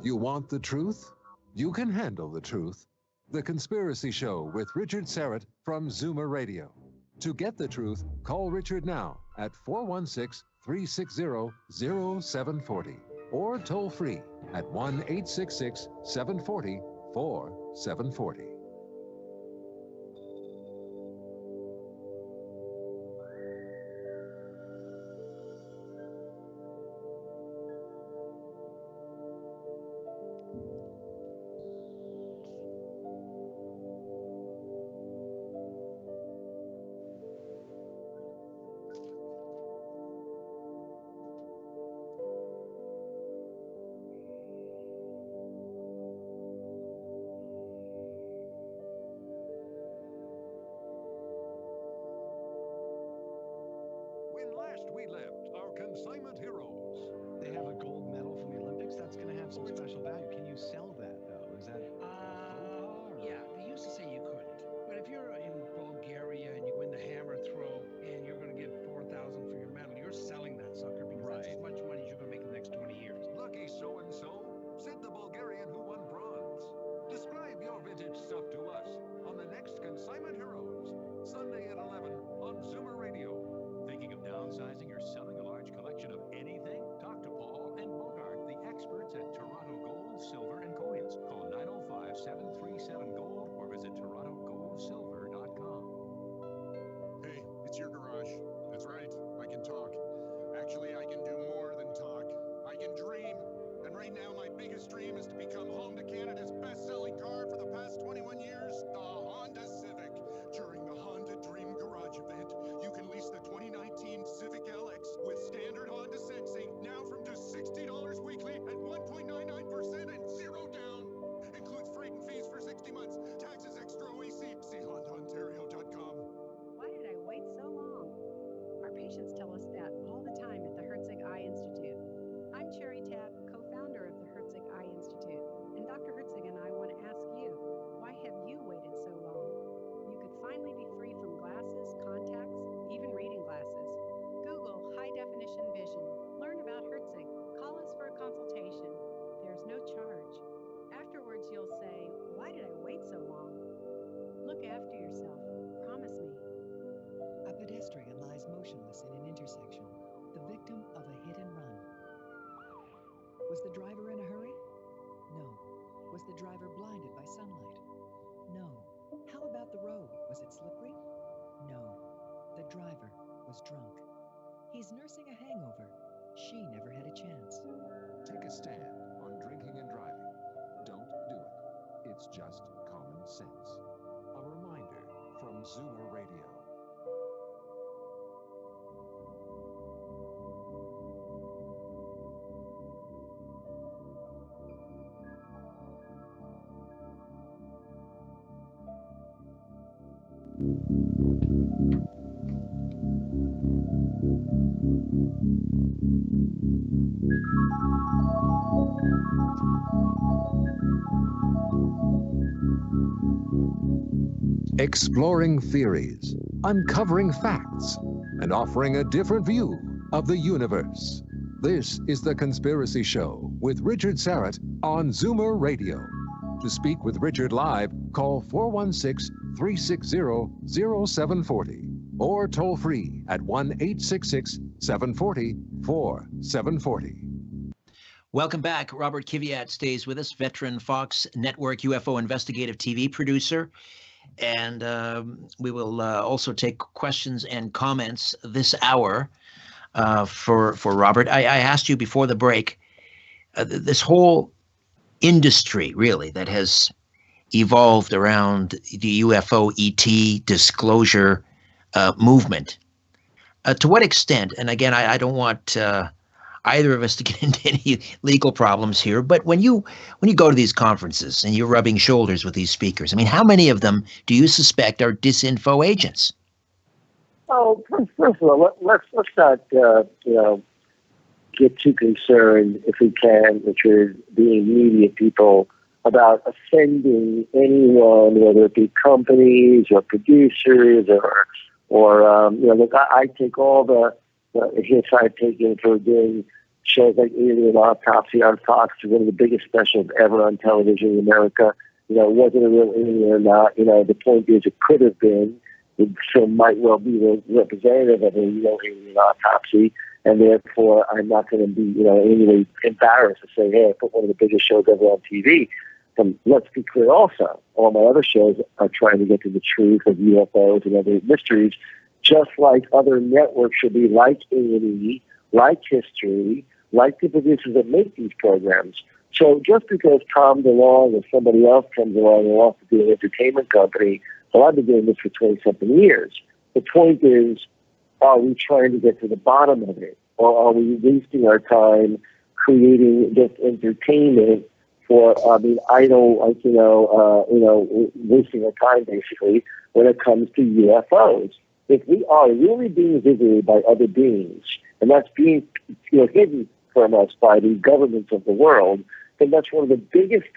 You want the truth? You can handle the truth. The Conspiracy Show with Richard Syrett from Zoomer Radio. To get the truth, call Richard now at 416-360-0740 or toll free at 1-866-740-4740. Consignment heroes. They have a gold medal from the Olympics. That's going to have some special value. Can you sell that, though? Is that yeah, they used to say you couldn't. But if you're in Bulgaria and you win the hammer throw and you're going to get $4,000 for your medal, you're selling that sucker because that's as much money as you're going to make in the next 20 years. Lucky so-and-so, said the Bulgarian who won bronze. Describe your vintage stuff to us on the next Consignment Heroes, Sunday at 11 on Zoomer Radio. Thinking of downsizing or selling a large collection of anything? Talk to Paul and Bogart, the experts at Toronto Gold, Silver, and Coins. Call 905-737-GOLD or visit torontogoldsilver.com. Hey, it's your garage. That's right, I can talk. Actually, I can do more than talk. I can dream. And right now, my biggest dream is to become home to Canada's best-selling car for the past 21 years, the Honda Civic. During the Honda Dream Garage event, you can lease the 2019 Civic LX with standard Honda sensing, now from just $60 weekly at 1.99% and 0 down. Includes freight and fees for 60 months. Taxes extra OEC. See HondaOntario.com. Why did I wait so long? Our patients tell us that all the time at the Herzig Eye Institute. I'm Cherry Tab, co-founder of the Herzig Eye Institute, and Dr. Herzig and I want to ask you, why have you waited so long? You could finally be free from glasses, contacts, even reading glasses. Google high-definition vision. Learn about Herzig. Call us for a consultation. There's no charge. Afterwards, you'll say, why did I wait so long? Look after yourself. Promise me. A pedestrian lies motionless in an intersection, the victim of a hit and run. Was the driver in a hurry? No. Was the driver blinded by sunlight? No. How about the road? Was it slippery? No. The driver was drunk. He's nursing a hangover. She never had a chance. Take a stand on drinking and driving. Don't do it. It's just common sense. A reminder from Zoomer Radio. Exploring theories, uncovering facts, and offering a different view of the universe. This is The Conspiracy Show with Richard Syrett on Zoomer Radio. To speak with Richard live, call 416-360-0740 or toll free at 1-866-740-4740. Welcome back. Robert KIVIAT stays with us, veteran Fox Network UFO investigative TV producer. And we will also take questions and comments this hour for Robert. I asked you before the break, this whole industry really that has evolved around the UFO ET disclosure movement. To what extent, and again, I don't want either of us to get into any legal problems here, but when you go to these conferences and you're rubbing shoulders with these speakers, I mean, how many of them do you suspect are disinfo agents? Oh, first of all, let's not get too concerned, if we can, which is being media people, about offending anyone, whether it be companies or producers or look, I take all the hits I've taken for doing shows like Alien Autopsy on Fox, one of the biggest specials ever on television in America. Was it a real alien or not? The point is, it could have been. It still might well be the representative of a real alien autopsy, and therefore I'm not going to be, anyway embarrassed to say, hey, I put one of the biggest shows ever on TV. And let's be clear also, all my other shows are trying to get to the truth of UFOs and other mysteries, just like other networks should be, like A&E, like History, like the producers that make these programs. So just because Tom DeLonge or somebody else comes along and wants to do an entertainment company, well, I've been doing this for 20-something years. The point is, are we trying to get to the bottom of it? Or are we wasting our time creating this entertainment for, idle, wasting our time, basically, when it comes to UFOs? If we are really being visited by other beings, and that's being hidden from us by the governments of the world, then that's one of the biggest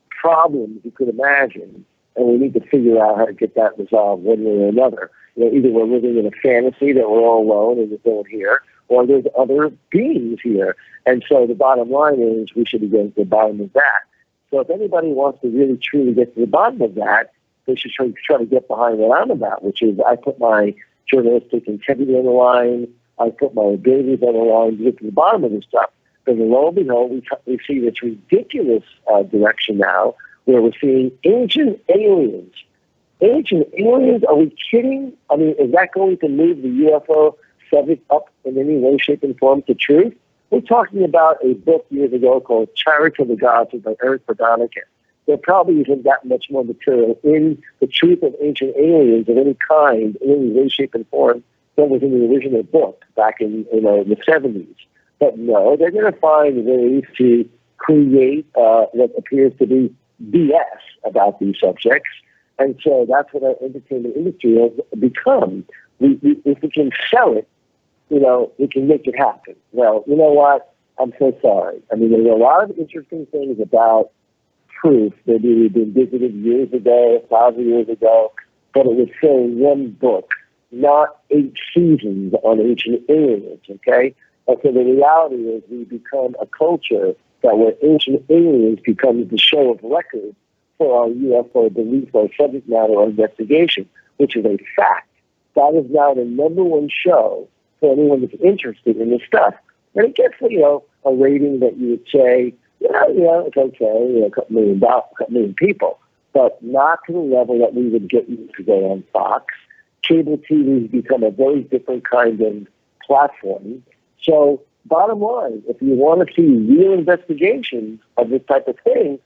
problems you could imagine, and we need to figure out how to get that resolved one way or another. Either we're living in a fantasy that we're all alone and there's no one here, or there's other beings here. And so the bottom line is we should be getting to the bottom of that. So if anybody wants to really truly get to the bottom of that, they should try to get behind what I'm about, which is I put my journalistic integrity on the line, I put my abilities on the line to get to the bottom of this stuff. Because lo and behold, we see this ridiculous direction now where we're seeing ancient aliens. Ancient aliens? Are we kidding? I mean, is that going to move the UFO subject up in any way, shape, and form to truth? We're talking about a book years ago called Chariots of the Gods by Eric Bogdanovich. There probably isn't that much more material in the truth of ancient aliens of any kind, in any way, shape, and form, than was in the original book back in the 70s. But no, they're going to find ways to create what appears to be BS about these subjects. And so that's what our entertainment industry has become. If we can sell it, we can make it happen. Well, you know what? I'm so sorry. I mean, there's a lot of interesting things about proof that we've been visited years ago, 1,000 years ago, but it was still one book, not 8 seasons on ancient aliens, okay? And so the reality is we become a culture that where ancient aliens becomes the show of record for our UFO belief or subject matter or investigation, which is a fact. That is now the #1 show for anyone that's interested in this stuff. And it gets, a rating that you would say, it's okay, a couple million people, but not to the level that we would get you to go on Fox. Cable TV has become a very different kind of platform. So bottom line, if you want to see real investigations of this type of thing,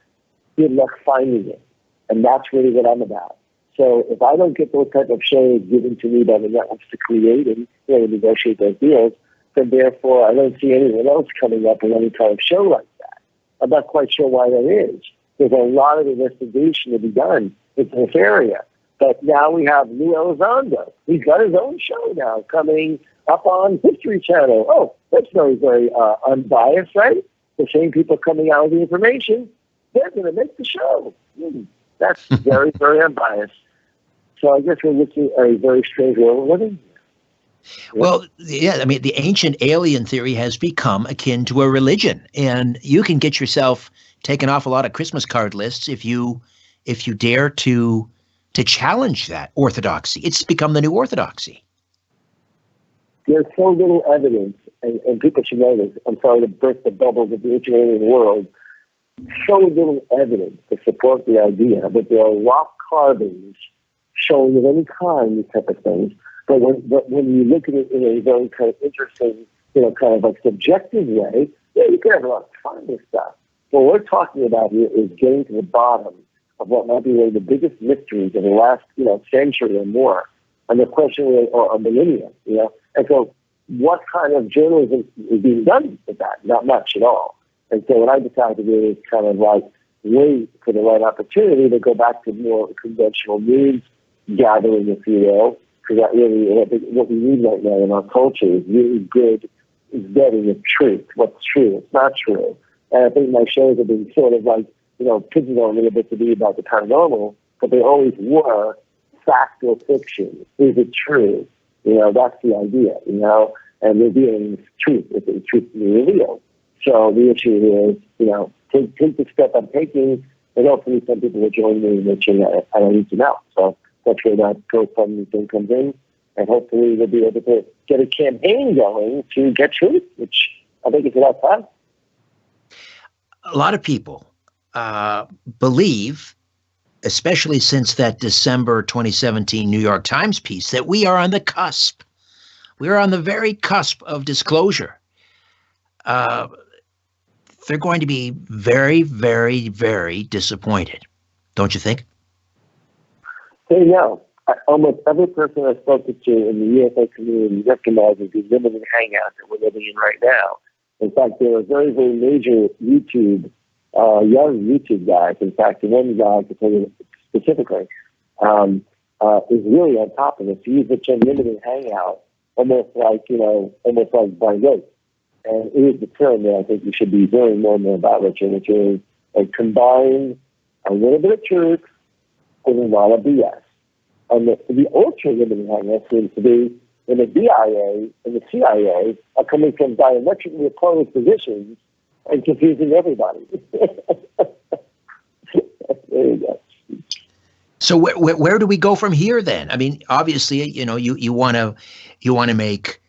good luck finding it. And that's really what I'm about. So if I don't get those type of shows given to me by the networks to create and negotiate those deals, then therefore I don't see anyone else coming up with any kind of show like that. I'm not quite sure why that is. There's a lot of investigation to be done in this area. But now we have Lou Elizondo. He's got his own show now coming up on History Channel. Oh, that's very, very unbiased, right? The same people coming out with the information, they're going to make the show. That's very, very unbiased. So I guess we're looking at a very strange world of living. Well, yeah, I mean, the ancient alien theory has become akin to a religion, and you can get yourself taken off a lot of Christmas card lists if you dare to challenge that orthodoxy. It's become the new orthodoxy. there's so little evidence, and people should know this. I'm sorry to burst the bubbles of the alien world. So little evidence to support the idea that there are rock carvings showing of any kind, these type of things. But when you look at it in a very kind of interesting, kind of like subjective way, yeah, you can have a lot of fun with stuff. What we're talking about here is getting to the bottom of what might be one of the biggest mysteries of the last, century or more, and the question or a millennium, And so, what kind of journalism is being done with that? Not much at all. And so, what I decided to do is kind of like wait for the right opportunity to go back to more conventional news gathering, if you will, because that really what we need right now in our culture is really good vetting of truth. What's true? What's not true? And I think my shows have been sort of like, pigeonholed a little bit to be about the paranormal, but they always were fact or fiction. Is it true? That's the idea, and revealing truth if the truth can be revealed. So the issue is, take the step I'm taking, and hopefully some people will join me in mention I don't need to know. So that's where that GoFundMe thing comes in, and hopefully we'll be able to get a campaign going to get truth, which I think is about time. A lot of people believe, especially since that December 2017 New York Times piece, that we are on the cusp. We are on the very cusp of disclosure. They're going to be very, very, very disappointed, don't you think? Hey, no. Almost every person I've spoken to in the UFO community recognizes the limited hangout that we're living in right now. In fact, there are very, very major young YouTube guys. In fact, the one guy, to tell you specifically, is really on top of it. To use the term limited hangout, almost like by rote. And it is the term that I think we should be hearing more and more about, Richard, which is combine a little bit of truth with a lot of BS. And the ultra limited hangout seems to be when the DIA and the CIA are coming from diametrically opposed positions and confusing everybody. There you go. So where do we go from here then? I mean, obviously, you want to make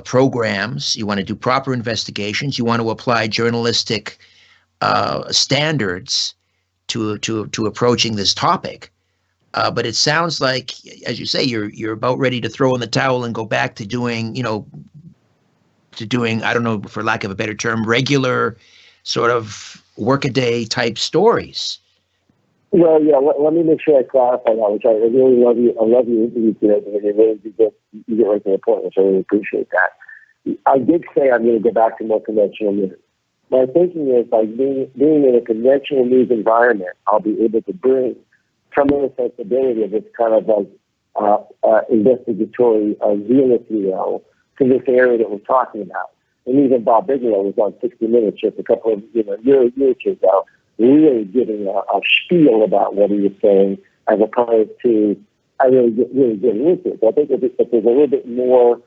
programs, you want to do proper investigations, you want to apply journalistic standards to approaching this topic. But it sounds like, as you say, you're about ready to throw in the towel and go back to doing, I don't know, for lack of a better term, regular sort of workaday type stories. Well, yeah, let me make sure I clarify that, which I really love you. I love your interview today, because it really you get right to the point, which I really appreciate that. I did say I'm going to go back to more conventional news. My thinking is by being in a conventional news environment, I'll be able to bring some of the sensibility of this kind of like investigatory zeal, if you will, to this area that we're talking about. And even Bob Bigelow was on 60 Minutes just a couple of years ago, really giving a spiel about what he was saying, as opposed to really getting into it. So I think if there's a little bit more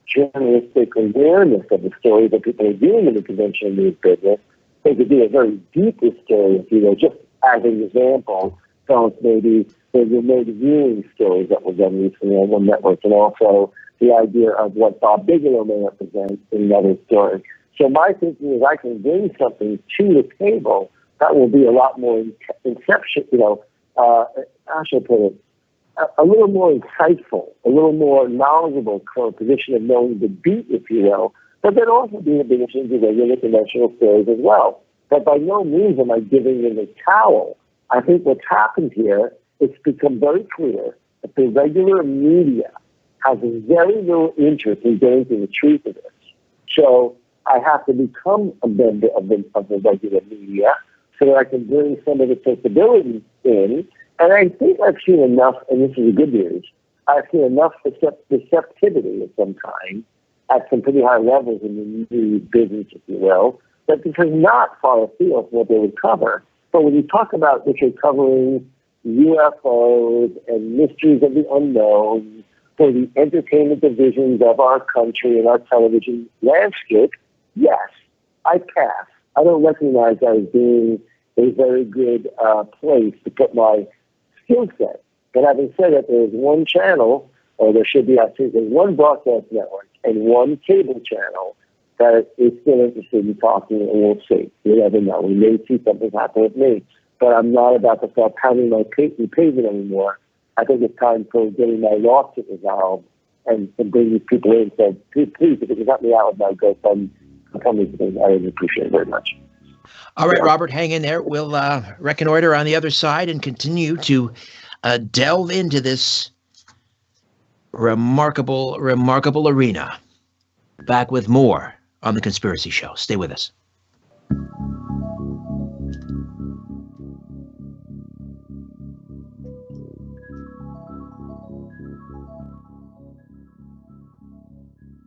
journalistic awareness of the story that people are doing in the conventional news business, they could do a very deeper story, if you will, just as an example. So maybe the remote viewing stories that were done recently on one network, and also the idea of what Bob Bigelow may represent in another story. So my thinking is I can bring something to the table that will be a lot more inception, how should I put it, a little more insightful, a little more knowledgeable from a position of knowing the beat, if you will, but then also being a position of regular conventional stories as well. But by no means am I giving in the towel. I think what's happened here, it's become very clear that the regular media has very little interest in getting to the truth of this. So I have to become a member of the regular media so that I can bring some of the sensibilities in. And I think I've seen enough, and this is the good news, I've seen enough receptivity of some kind at some pretty high levels in the news business, if you will, that this is not far afield from what they would cover. But when you talk about that you're covering UFOs and mysteries of the unknown for the entertainment divisions of our country and our television landscape, yes, I pass. I don't recognize that as being a very good place to put my skill set. But having said that, there is one channel or there should be, I think, there's one broadcast network and one cable channel that is still interested in talking, and we'll see. You never know. We may see something happen with me, but I'm not about to start pounding my pavement anymore. I think it's time for getting my lawsuit resolved and bring these people in and say, please, if you can help me out with my GoFundMe, I would appreciate it very much. All right, Robert, hang in there. We'll reconnoiter on the other side and continue to delve into this remarkable arena. Back with more on The Conspiracy Show. Stay with us.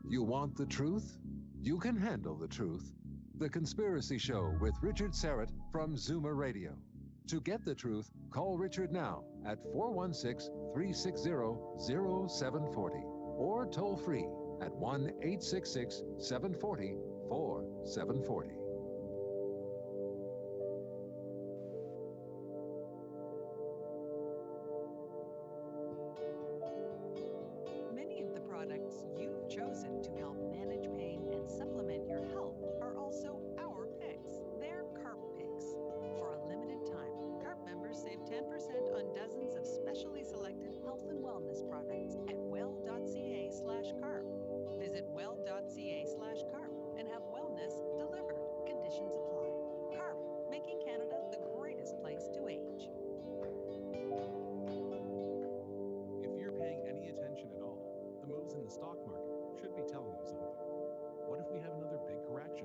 You want the truth? You can handle the truth. The Conspiracy Show with Richard Syrett from Zoomer Radio. To get the truth, call Richard now at 416-360-0740 or toll free at 1-866-740-4740. Many of the products you've chosen to help manage pain and supplement your health are also our picks. They're CARP picks. For a limited time, CARP members save 10% on dozens of specially selected health and wellness products at well.ca/CARP. Visit well.ca/CARP and have wellness delivered. Conditions apply. CARP, making Canada the greatest place to age. If you're paying any attention at all, the moves in the stock market should be telling you something. What if we have another big correction?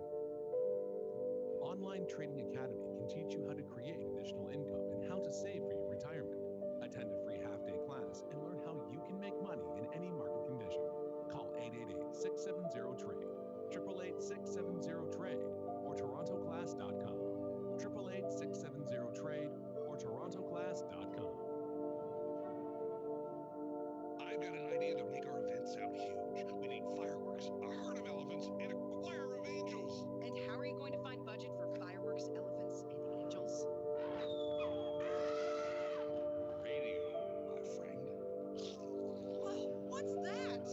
Online Trading Academy can teach you how to create additional income and how to save for your retirement. Attend a free half-day class and learn how you can make money in any market condition. Call 888-670-TRADE, 888-670-TRADE, or torontoclass.com. 888-670-TRADE, or torontoclass.com. I've got an idea to make our event sound huge. We need fireworks, a herd of elephants, and a choir of angels. And how are you going to find budget for fireworks, elephants, and angels? Radio, my friend. Whoa, what's that?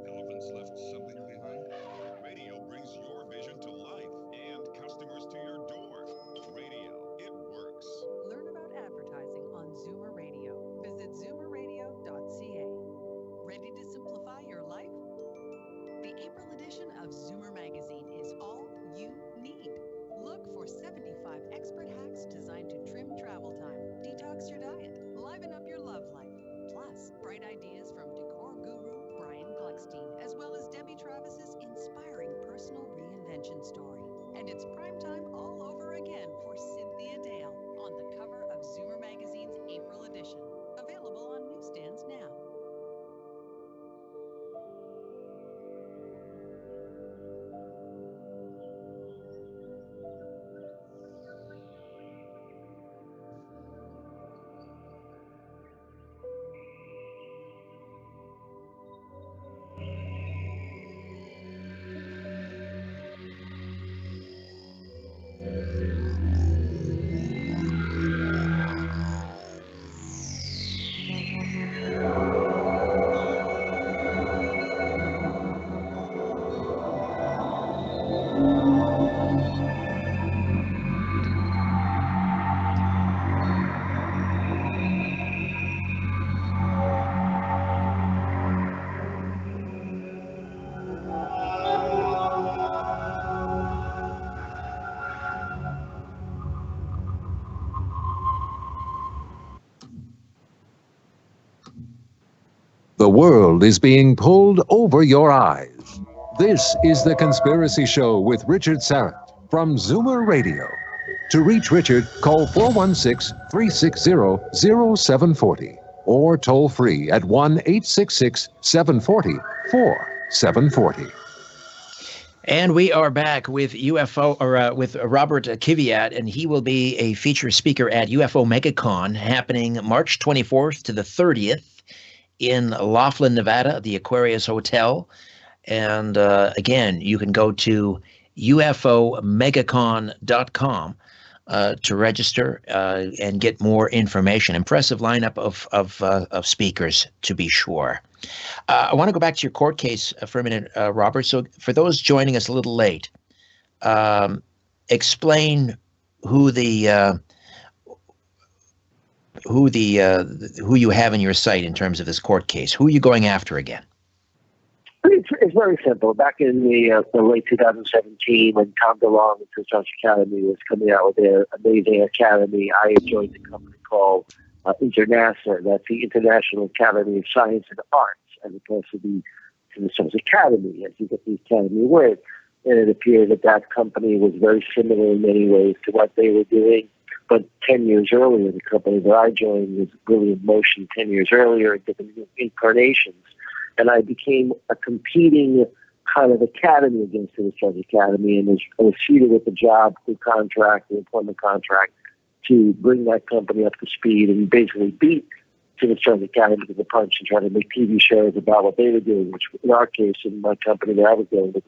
Elephants left something behind. Radio brings your vision to life and customers to your door. Radio, it works. Learn about advertising on Zoomer Radio. Visit zoomerradio.ca. Ready to simplify your life? The April edition of Zoomer Magazine is all you need. Look for 75 expert hacks designed to trim travel time, detox your diet, liven up your love life. Plus, bright ideas from decor guru Brian Gluckstein, as well as Debbie Travis's inspiring personal reinvention story. And it's prime time all over again for Cynthia Dale on the cover of Zoomer Magazine's April edition. Available on newsstands now. The world is being pulled over your eyes. This is The Conspiracy Show with Richard Syrett from Zoomer Radio. To reach Richard, call 416-360-0740 or toll free at 1-866-740-4740. And we are back with with Robert KIVIAT, and he will be a feature speaker at UFO MegaCon happening March 24th to the 30th in Laughlin, Nevada, the Aquarius Hotel. And again, you can go to ufomegacon.com to register and get more information. Impressive lineup of speakers, to be sure. I want to go back to your court case for a minute, Robert. So for those joining us a little late, explain who you have in your sight in terms of this court case. Who are you going after again? It's very simple. Back in the late 2017, when Tom DeLonge and Research Academy was coming out with their amazing academy, I joined a company called INTERNASA. That's the International Academy of Science and Arts, as opposed to the Research Academy, as you get the academy word. And it appeared that that company was very similar in many ways to what they were doing. But 10 years earlier, the company that I joined was really in motion 10 years earlier in different incarnations. And I became a competing kind of academy against the Research Academy, and was seated with the job, the contract, the employment contract, to bring that company up to speed and basically beat the Research Academy to the punch and try to make TV shows about what they were doing, which in our case, in my company that I was dealing with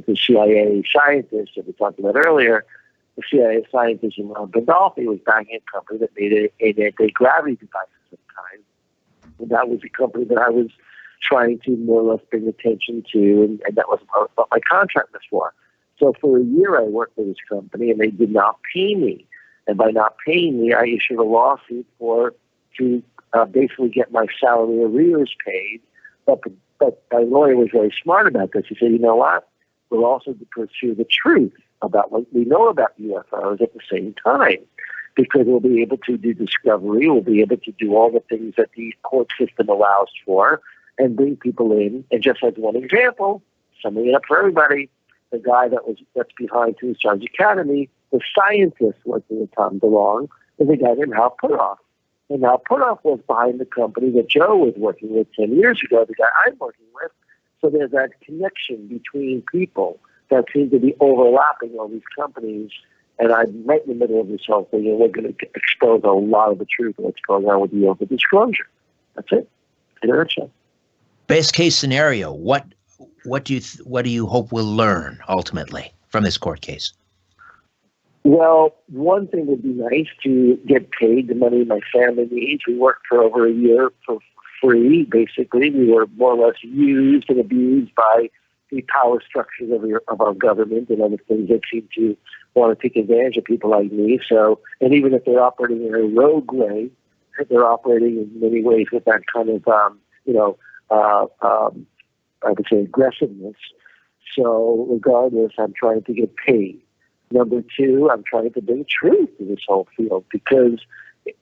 the CIA scientists that we talked about earlier, the CIA scientist in Gandolfi was backing a company that made an anti-gravity device at the time. And that was the company that I was trying to more or less bring attention to, and that was what my contract was for. So for a year I worked for this company, and they did not pay me. And by not paying me, I issued a lawsuit to basically get my salary arrears paid. But my lawyer was very smart about this. He said, you know what? We'll also pursue the truth about what we know about UFOs at the same time, because we'll be able to do discovery, we'll be able to do all the things that the court system allows for, and bring people in. And just as one example, summing it up for everybody, the guy that's behind the Research Academy, the scientist working with Tom DeLonge, is a guy named Hal Puthoff. And Hal Puthoff was behind the company that Joe was working with 10 years ago, the guy I'm working with. So there's that connection between people that seem to be overlapping all these companies. And I'm right in the middle of this whole thing, and we're going to expose a lot of the truth of what's going on with the UFO disclosure. That's it, in a nutshell. Best case scenario, what do you hope we'll learn ultimately from this court case? Well, one thing would be nice to get paid the money my family needs. We worked for over a year for free, basically. We were more or less used and abused by the power structures of our government and other things that seem to want to take advantage of people like me. So, and even if they're operating in a rogue way, they're operating in many ways with that kind of, I would say aggressiveness. So regardless, I'm trying to get paid. Number two, I'm trying to bring truth to this whole field, because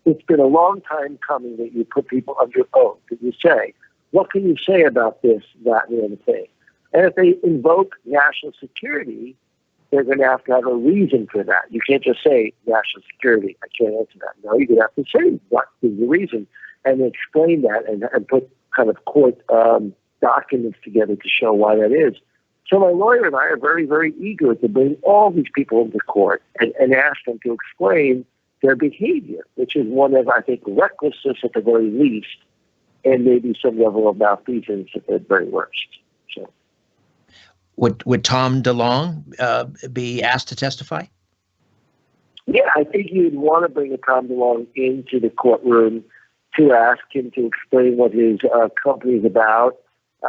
it's been a long time coming that you put people under oath and you say, what can you say about this, that, and the other thing? And if they invoke national security, they're going to have a reason for that. You can't just say national security. I can't answer that. No, you're going to have to say what is the reason and explain that and put kind of court documents together to show why that is. So my lawyer and I are very, very eager to bring all these people into court and ask them to explain their behavior, which is one of, I think, recklessness at the very least, and maybe some level of malfeasance at the very worst. So, would Tom DeLonge be asked to testify? Yeah, I think you'd want to bring a Tom DeLonge into the courtroom to ask him to explain what his company is about,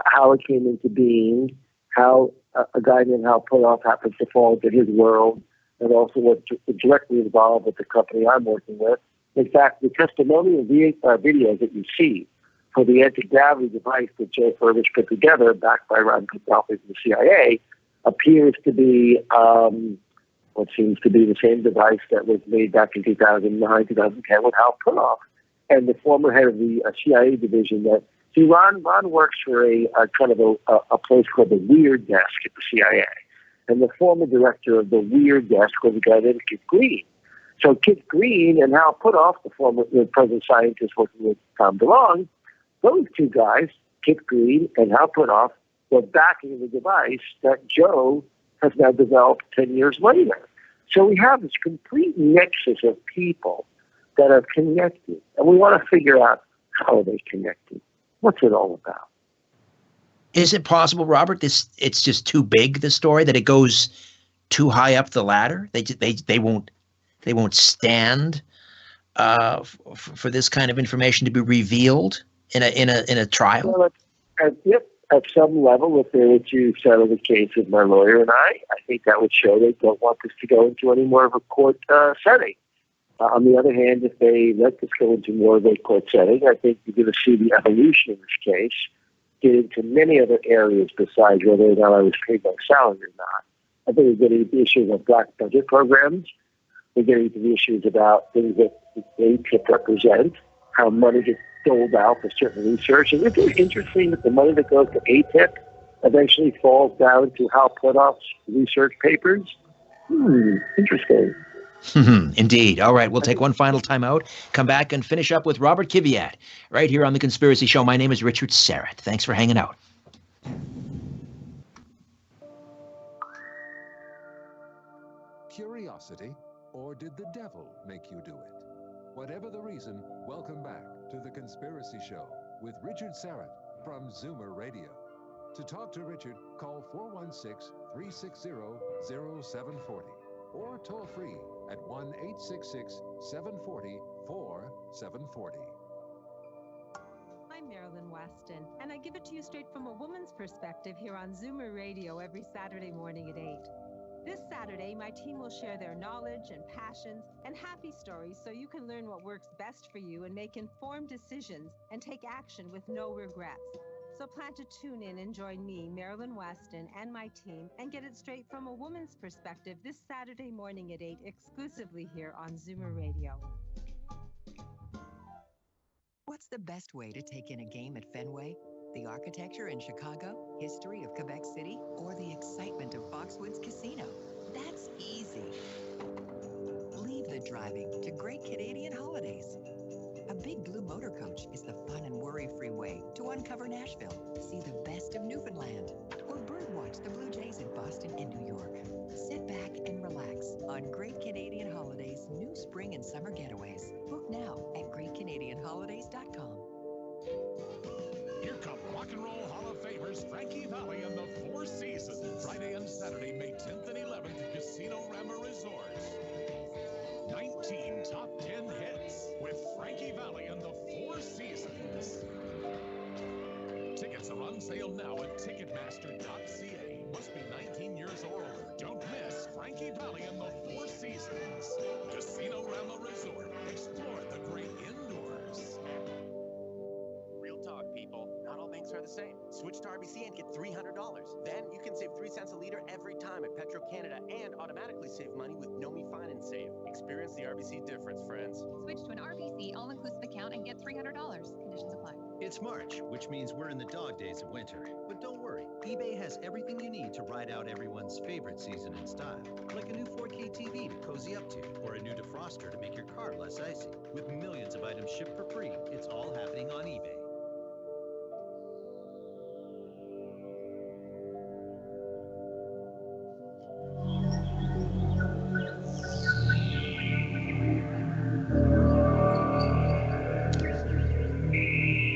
how it came into being, how a guy named Hal Puthoff happens to fall into his world, and also what's directly involved with the company I'm working with. In fact, the testimonial videos that you see for the anti-gravity device that Joe Furbish put together, backed by Ron Gandolfi from the CIA, appears to be what seems to be the same device that was made back in 2009, 2010 with Hal Puthoff, and the former head of the CIA division that. See, Ron works for a kind of a place called the Weird Desk at the CIA. And the former director of the Weird Desk was a guy named Kit Green. So Kit Green and Hal Puthoff, the present scientist working with Tom DeLonge, those two guys, Kit Green and Hal Puthoff, were backing the device that Joe has now developed 10 years later. So we have this complete nexus of people that are connected. And we want to figure out how are they connected. What's it all about? Is it possible, Robert, it's just too big, the story, that it goes too high up the ladder? They won't They won't stand for this kind of information to be revealed in a trial? Well, at some level, if they were to settle the case with my lawyer and I think that would show they don't want this to go into any more of a court setting. On the other hand, if they let this go into more of a court setting, I think you're going to see the evolution of this case get into many other areas besides whether or not I was paid my salary or not. I think we're getting into issues of black budget programs. We're getting into the issues about things that they ATIP represent, how money gets doled out for certain research. And it's really interesting that the money that goes to ATIP eventually falls down to Hal Puthoff's research papers. Interesting. Indeed. All right, we'll take one final time out, come back and finish up with Robert KIVIAT right here on The Conspiracy Show. My name is Richard Syrett. Thanks for hanging out. Curiosity, or did the devil make you do it? Whatever the reason, welcome back to The Conspiracy Show with Richard Syrett from Zoomer Radio. To talk to Richard, call 416-360-0740 or toll free at 1-866-740-4740. I'm Marilyn Weston, and I give it to you straight from a woman's perspective here on Zoomer Radio every Saturday morning at 8. This Saturday, my team will share their knowledge and passions and happy stories so you can learn what works best for you and make informed decisions and take action with no regrets. So plan to tune in and join me, Marilyn Weston, and my team and get it straight from a woman's perspective this Saturday morning at 8 exclusively here on Zoomer Radio. What's the best way to take in a game at Fenway? The architecture in Chicago, history of Quebec City, or the excitement of Foxwoods Casino? That's easy. Leave the driving to Great Canadian Holidays. A Big Blue motor coach is the fun and worry-free way to uncover Nashville, see the best of Newfoundland, or birdwatch the Blue Jays in Boston and New York. Sit back and relax on Great Canadian Holidays' new spring and summer getaways. Book now at greatcanadianholidays.com. Here come Rock and Roll Hall of Famers Frankie Valli and the Four Seasons. Friday and Saturday, May 10th and 11th at Casino Rama Resort. 19 top 10 hits with Frankie Valli and the Four Seasons. Tickets are on sale now at Ticketmaster.ca. Must be 19 years or older. Don't miss Frankie Valli and the Four Seasons. Casino Rama Resort. Explore the great indoors. Real talk, people. Not all banks are the same. Switch to RBC and get $300. Then you can save 3 cents a liter every time at Petro-Canada and automatically save money with No Me Finance Save. Experience the RBC difference, friends. Switch to an RBC all-inclusive account and get $300. Conditions apply. It's March, which means we're in the dog days of winter. But don't worry, eBay has everything you need to ride out everyone's favorite season in style. Like a new 4K TV to cozy up to, or a new defroster to make your car less icy. With millions of items shipped for free, it's all happening on eBay.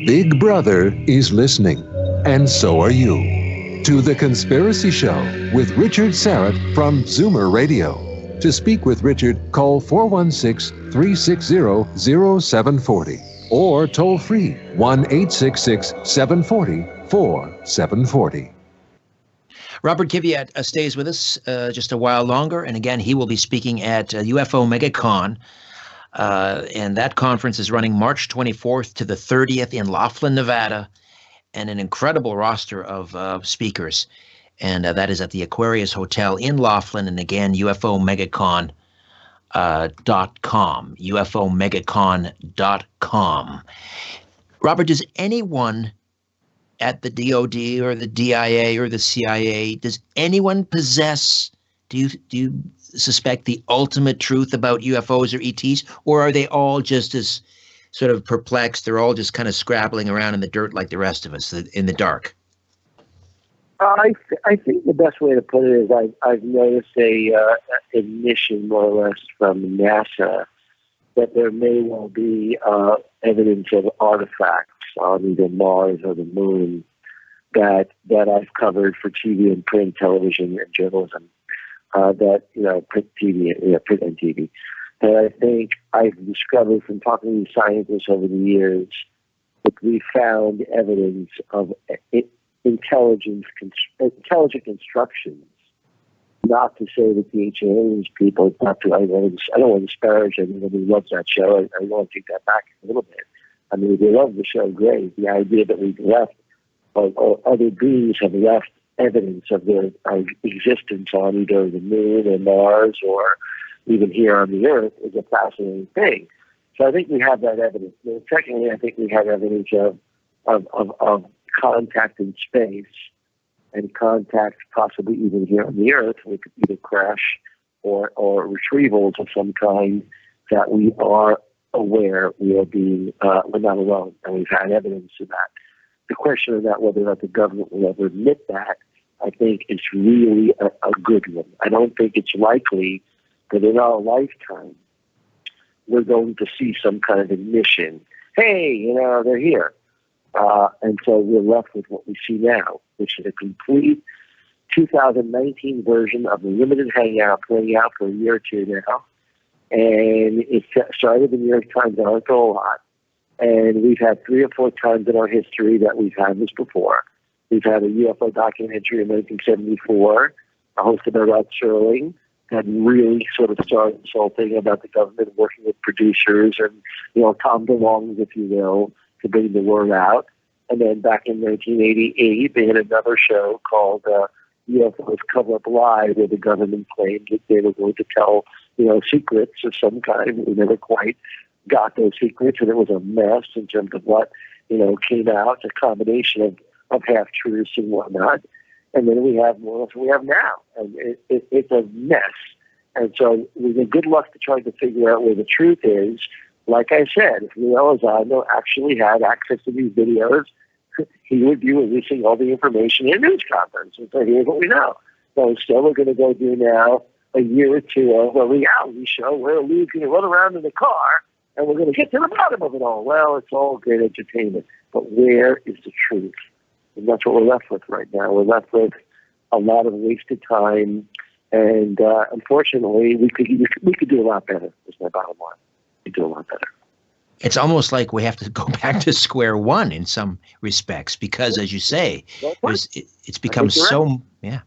Big Brother is listening, and so are you, to The Conspiracy Show with Richard Syrett from Zoomer Radio. To speak with Richard, call 416-360-0740 or toll free 1-866-740-4740. Robert KIVIAT stays with us just a while longer, and again, he will be speaking at UFO MegaCon. And that conference is running March 24th to the 30th in Laughlin, Nevada, and an incredible roster of speakers. And that is at the Aquarius Hotel in Laughlin. And again, UFOMegaCon.com, UFOMegaCon.com. Robert, does anyone at the DOD or the DIA or the CIA, does anyone possess, do you suspect the ultimate truth about UFOs or ETs, or are they all just as sort of perplexed? They're all just kind of scrabbling around in the dirt like the rest of us, in the dark. I think the best way to put it is I've noticed a admission, more or less, from NASA that there may well be evidence of artifacts on either Mars or the Moon that I've covered for TV and print, television, and journalism. That print TV, print and TV, And I think I've discovered from talking to scientists over the years that we found evidence of intelligent instructions. Not to say that the ancient aliens people, not to, I don't want to disparage anyone who loves that show. I want to take that back a little bit. I mean, if they love the show, great. The idea that we've left, or other beings have left evidence of their existence on either the moon or Mars or even here on the Earth is a fascinating thing. So I think we have that evidence. And secondly, I think we have evidence of contact in space and contact possibly even here on the Earth with either crash or retrievals of some kind that we are aware we are being, we're not alone, and we've had evidence of that. The question of that, whether or not the government will ever admit that, I think is really a good one. I don't think it's likely that in our lifetime we're going to see some kind of admission. Hey, they're here. And so we're left with what we see now, which is a complete 2019 version of the limited hangout playing out for a year or two now. And it started in the New York Times article a lot. And we've had 3 or 4 times in our history that we've had this before. We've had a UFO documentary in 1974, hosted by Rod Serling, that really sort of started this whole thing about the government working with producers and, Tom DeLonge, if you will, to bring the word out. And then back in 1988, they had another show called UFOs Cover Up Live, where the government claimed that they were going to tell, secrets of some kind. We never quite got those secrets, and it was a mess in terms of what, came out, a combination of half-truths and whatnot. And then we have more or less what we have now. And it's a mess. And so we had good luck to try to figure out where the truth is. Like I said, if Leo Lozano actually had access to these videos, he would be releasing all the information in a news conference. And so here's what we know. So instead, we're going to go do now a year or two of a reality show where Lou's going to run around in the car and we're going to get to the bottom of it all. Well, it's all great entertainment, but where is the truth? And that's what we're left with right now. We're left with a lot of wasted time, and unfortunately, we could do a lot better. Is my bottom line. We could do a lot better. It's almost like we have to go back to square one in some respects, because, as you say, it's become so. Yeah,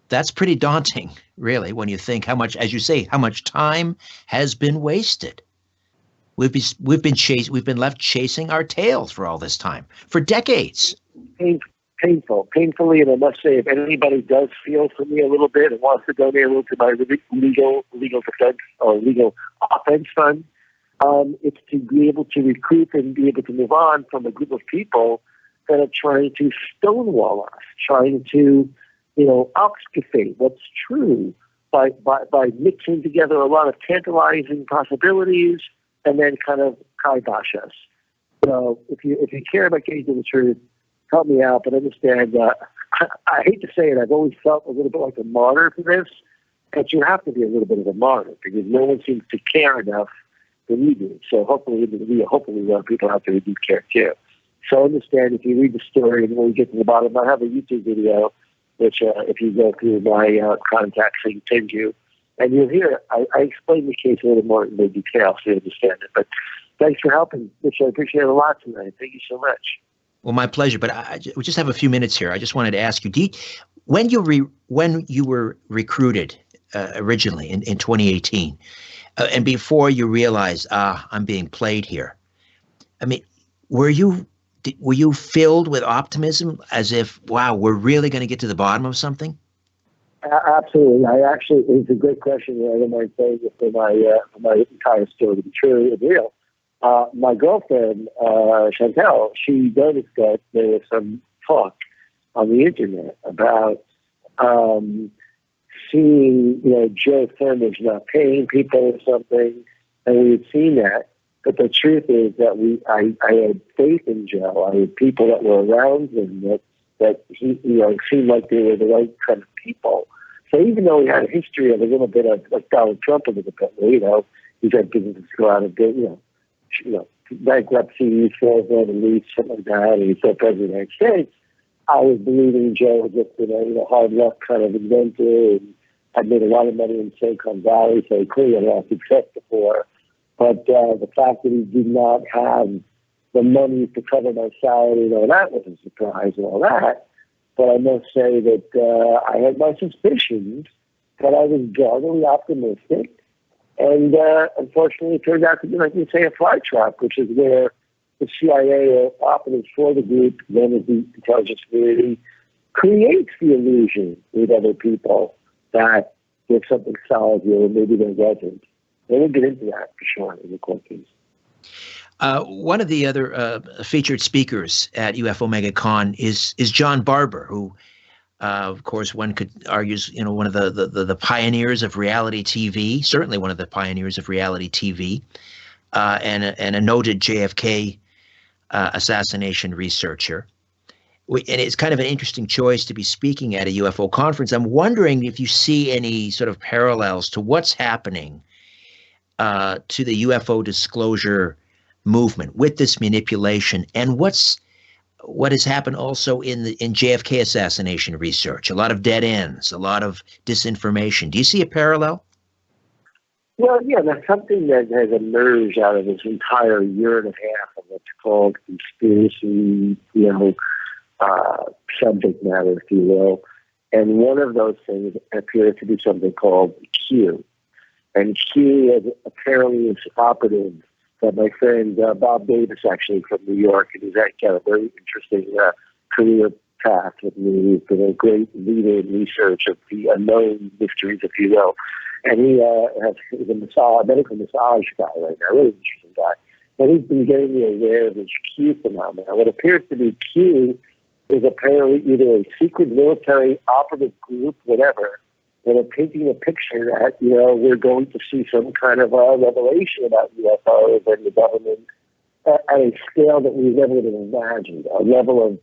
that's pretty daunting, really, when you think how much, as you say, how much time has been wasted. We've been left chasing our tails for all this time, for decades. Painfully, and I must say, if anybody does feel for me a little bit and wants to donate a little to my legal defense or legal offense fund, it's to be able to recruit and be able to move on from a group of people that are trying to stonewall us, trying to, obfuscate what's true by mixing together a lot of tantalizing possibilities and then kind of kibosh us. So if you care about getting to the truth, help me out, but understand I hate to say it, I've always felt a little bit like a martyr for this, but you have to be a little bit of a martyr because no one seems to care enough than you do. So hopefully there are people out there who do care too. So understand, if you read the story and when we get to the bottom, I have a YouTube video, which if you go through my contacts, I can send you, and you'll hear, I explain the case a little more in detail so you understand it. But thanks for helping, Rich. I appreciate it a lot tonight. Thank you so much. Well, my pleasure. But we just have a few minutes here. I just wanted to ask you, when you were recruited originally in 2018, and before you realized, I'm being played here, I mean, were you filled with optimism, as if, wow, we're really going to get to the bottom of something? Absolutely. It's a great question. I don't mind saying it for my entire story to be true and real. My girlfriend, Chantel, she noticed that there was some talk on the internet about seeing, Joe Furnish not paying people or something, and we had seen that. But the truth is that I had faith in Joe. I had people that were around him that he, seemed like they were the right kind of people. So even though he had a history of a little bit of like Donald Trump a little bit, he's had businesses go out of bankruptcy, foreclosure, lease, something like that, and he's still president of the United States. I was believing Joe had just been a hard luck kind of inventor, and had made a lot of money in Silicon Valley, so he clearly had a lot of success before. But the fact that he did not have the money to cover my salary and all that was a surprise and all that. But I must say that I had my suspicions, but I was doggedly optimistic. And unfortunately, it turned out to be, like you say, a fly trap, which is where the CIA operatives for the group, then as the intelligence community, creates the illusion with other people that there's something solid here, and maybe there wasn't. They will get into that for sure in the court case. One of the other featured speakers at UFO MegaCon is John Barber, who, of course, one could argue is, one of the pioneers of reality TV, certainly one of the pioneers of reality TV, and a noted JFK assassination researcher. And it's kind of an interesting choice to be speaking at a UFO conference. I'm wondering if you see any sort of parallels to what's happening to the UFO disclosure movement with this manipulation, and what has happened also in JFK assassination research. A lot of dead ends, a lot of disinformation. Do you see a parallel? Well, yeah, that's something that has emerged out of this entire year and a half of what's called conspiracy, subject matter, if you will. And one of those things appears to be something called Q. And Q is apparently this operative that my friend Bob Davis, actually from New York, and he's got a very interesting career path with me. He's been a great leader in research of the unknown mysteries, if you will. And he's a medical massage guy right now, really interesting guy. And he's been getting me aware of this Q phenomenon. What appears to be Q is apparently either a secret military operative group, whatever, that are painting a picture that, we're going to see some kind of a revelation about UFOs and the government at a scale that we never would have imagined, a level of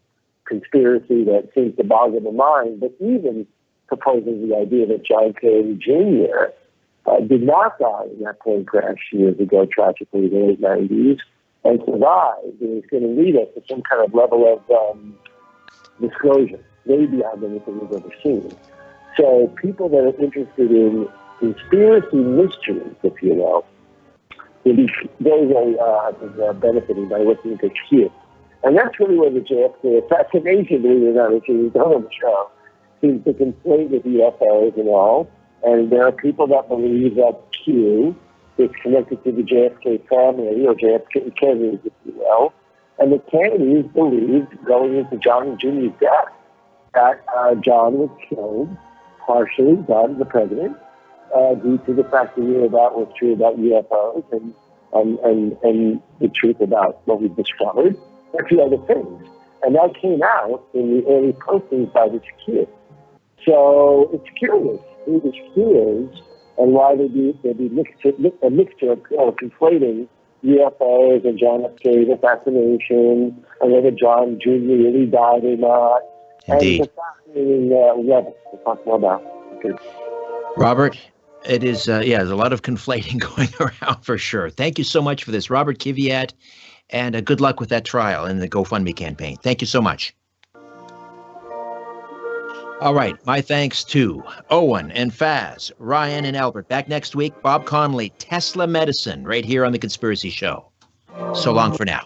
conspiracy that seems to boggle the mind, but even proposing the idea that John Kennedy Jr. Did not die in that plane crash years ago, tragically, in the late 90s, and survived, and it's going to lead us to some kind of level of disclosure, way beyond anything we've ever seen. So people that are interested in conspiracy mysteries, if you will be very, very benefiting by listening to Q. And that's really where the JFK assassination, believe it or not, which is on the show, seems to conflate with UFOs and all. And there are people that believe that Q is connected to the JFK family, or JFK Kennedys, if you will. And the Kennedys believed, going into John Jr.'s death, that John was killed, partially, John, the president, due to the fact that we knew about was true about UFOs and the truth about what we discovered, and a few other things. And that came out in the early postings by this Q. So it's curious who this Q is and why they'd be a mixture of conflating UFOs and John F. Kennedy's assassination, and whether John Jr. really died or not. Indeed. And it's a fascinating level to talk more about. Okay. Robert, it is, there's a lot of conflating going around for sure. Thank you so much for this, Robert KIVIAT, and good luck with that trial and the GoFundMe campaign. Thank you so much. All right, my thanks to Owen and Faz, Ryan and Albert. Back next week, Bob Connolly, Tesla Medicine, right here on The Conspiracy Show. So long for now.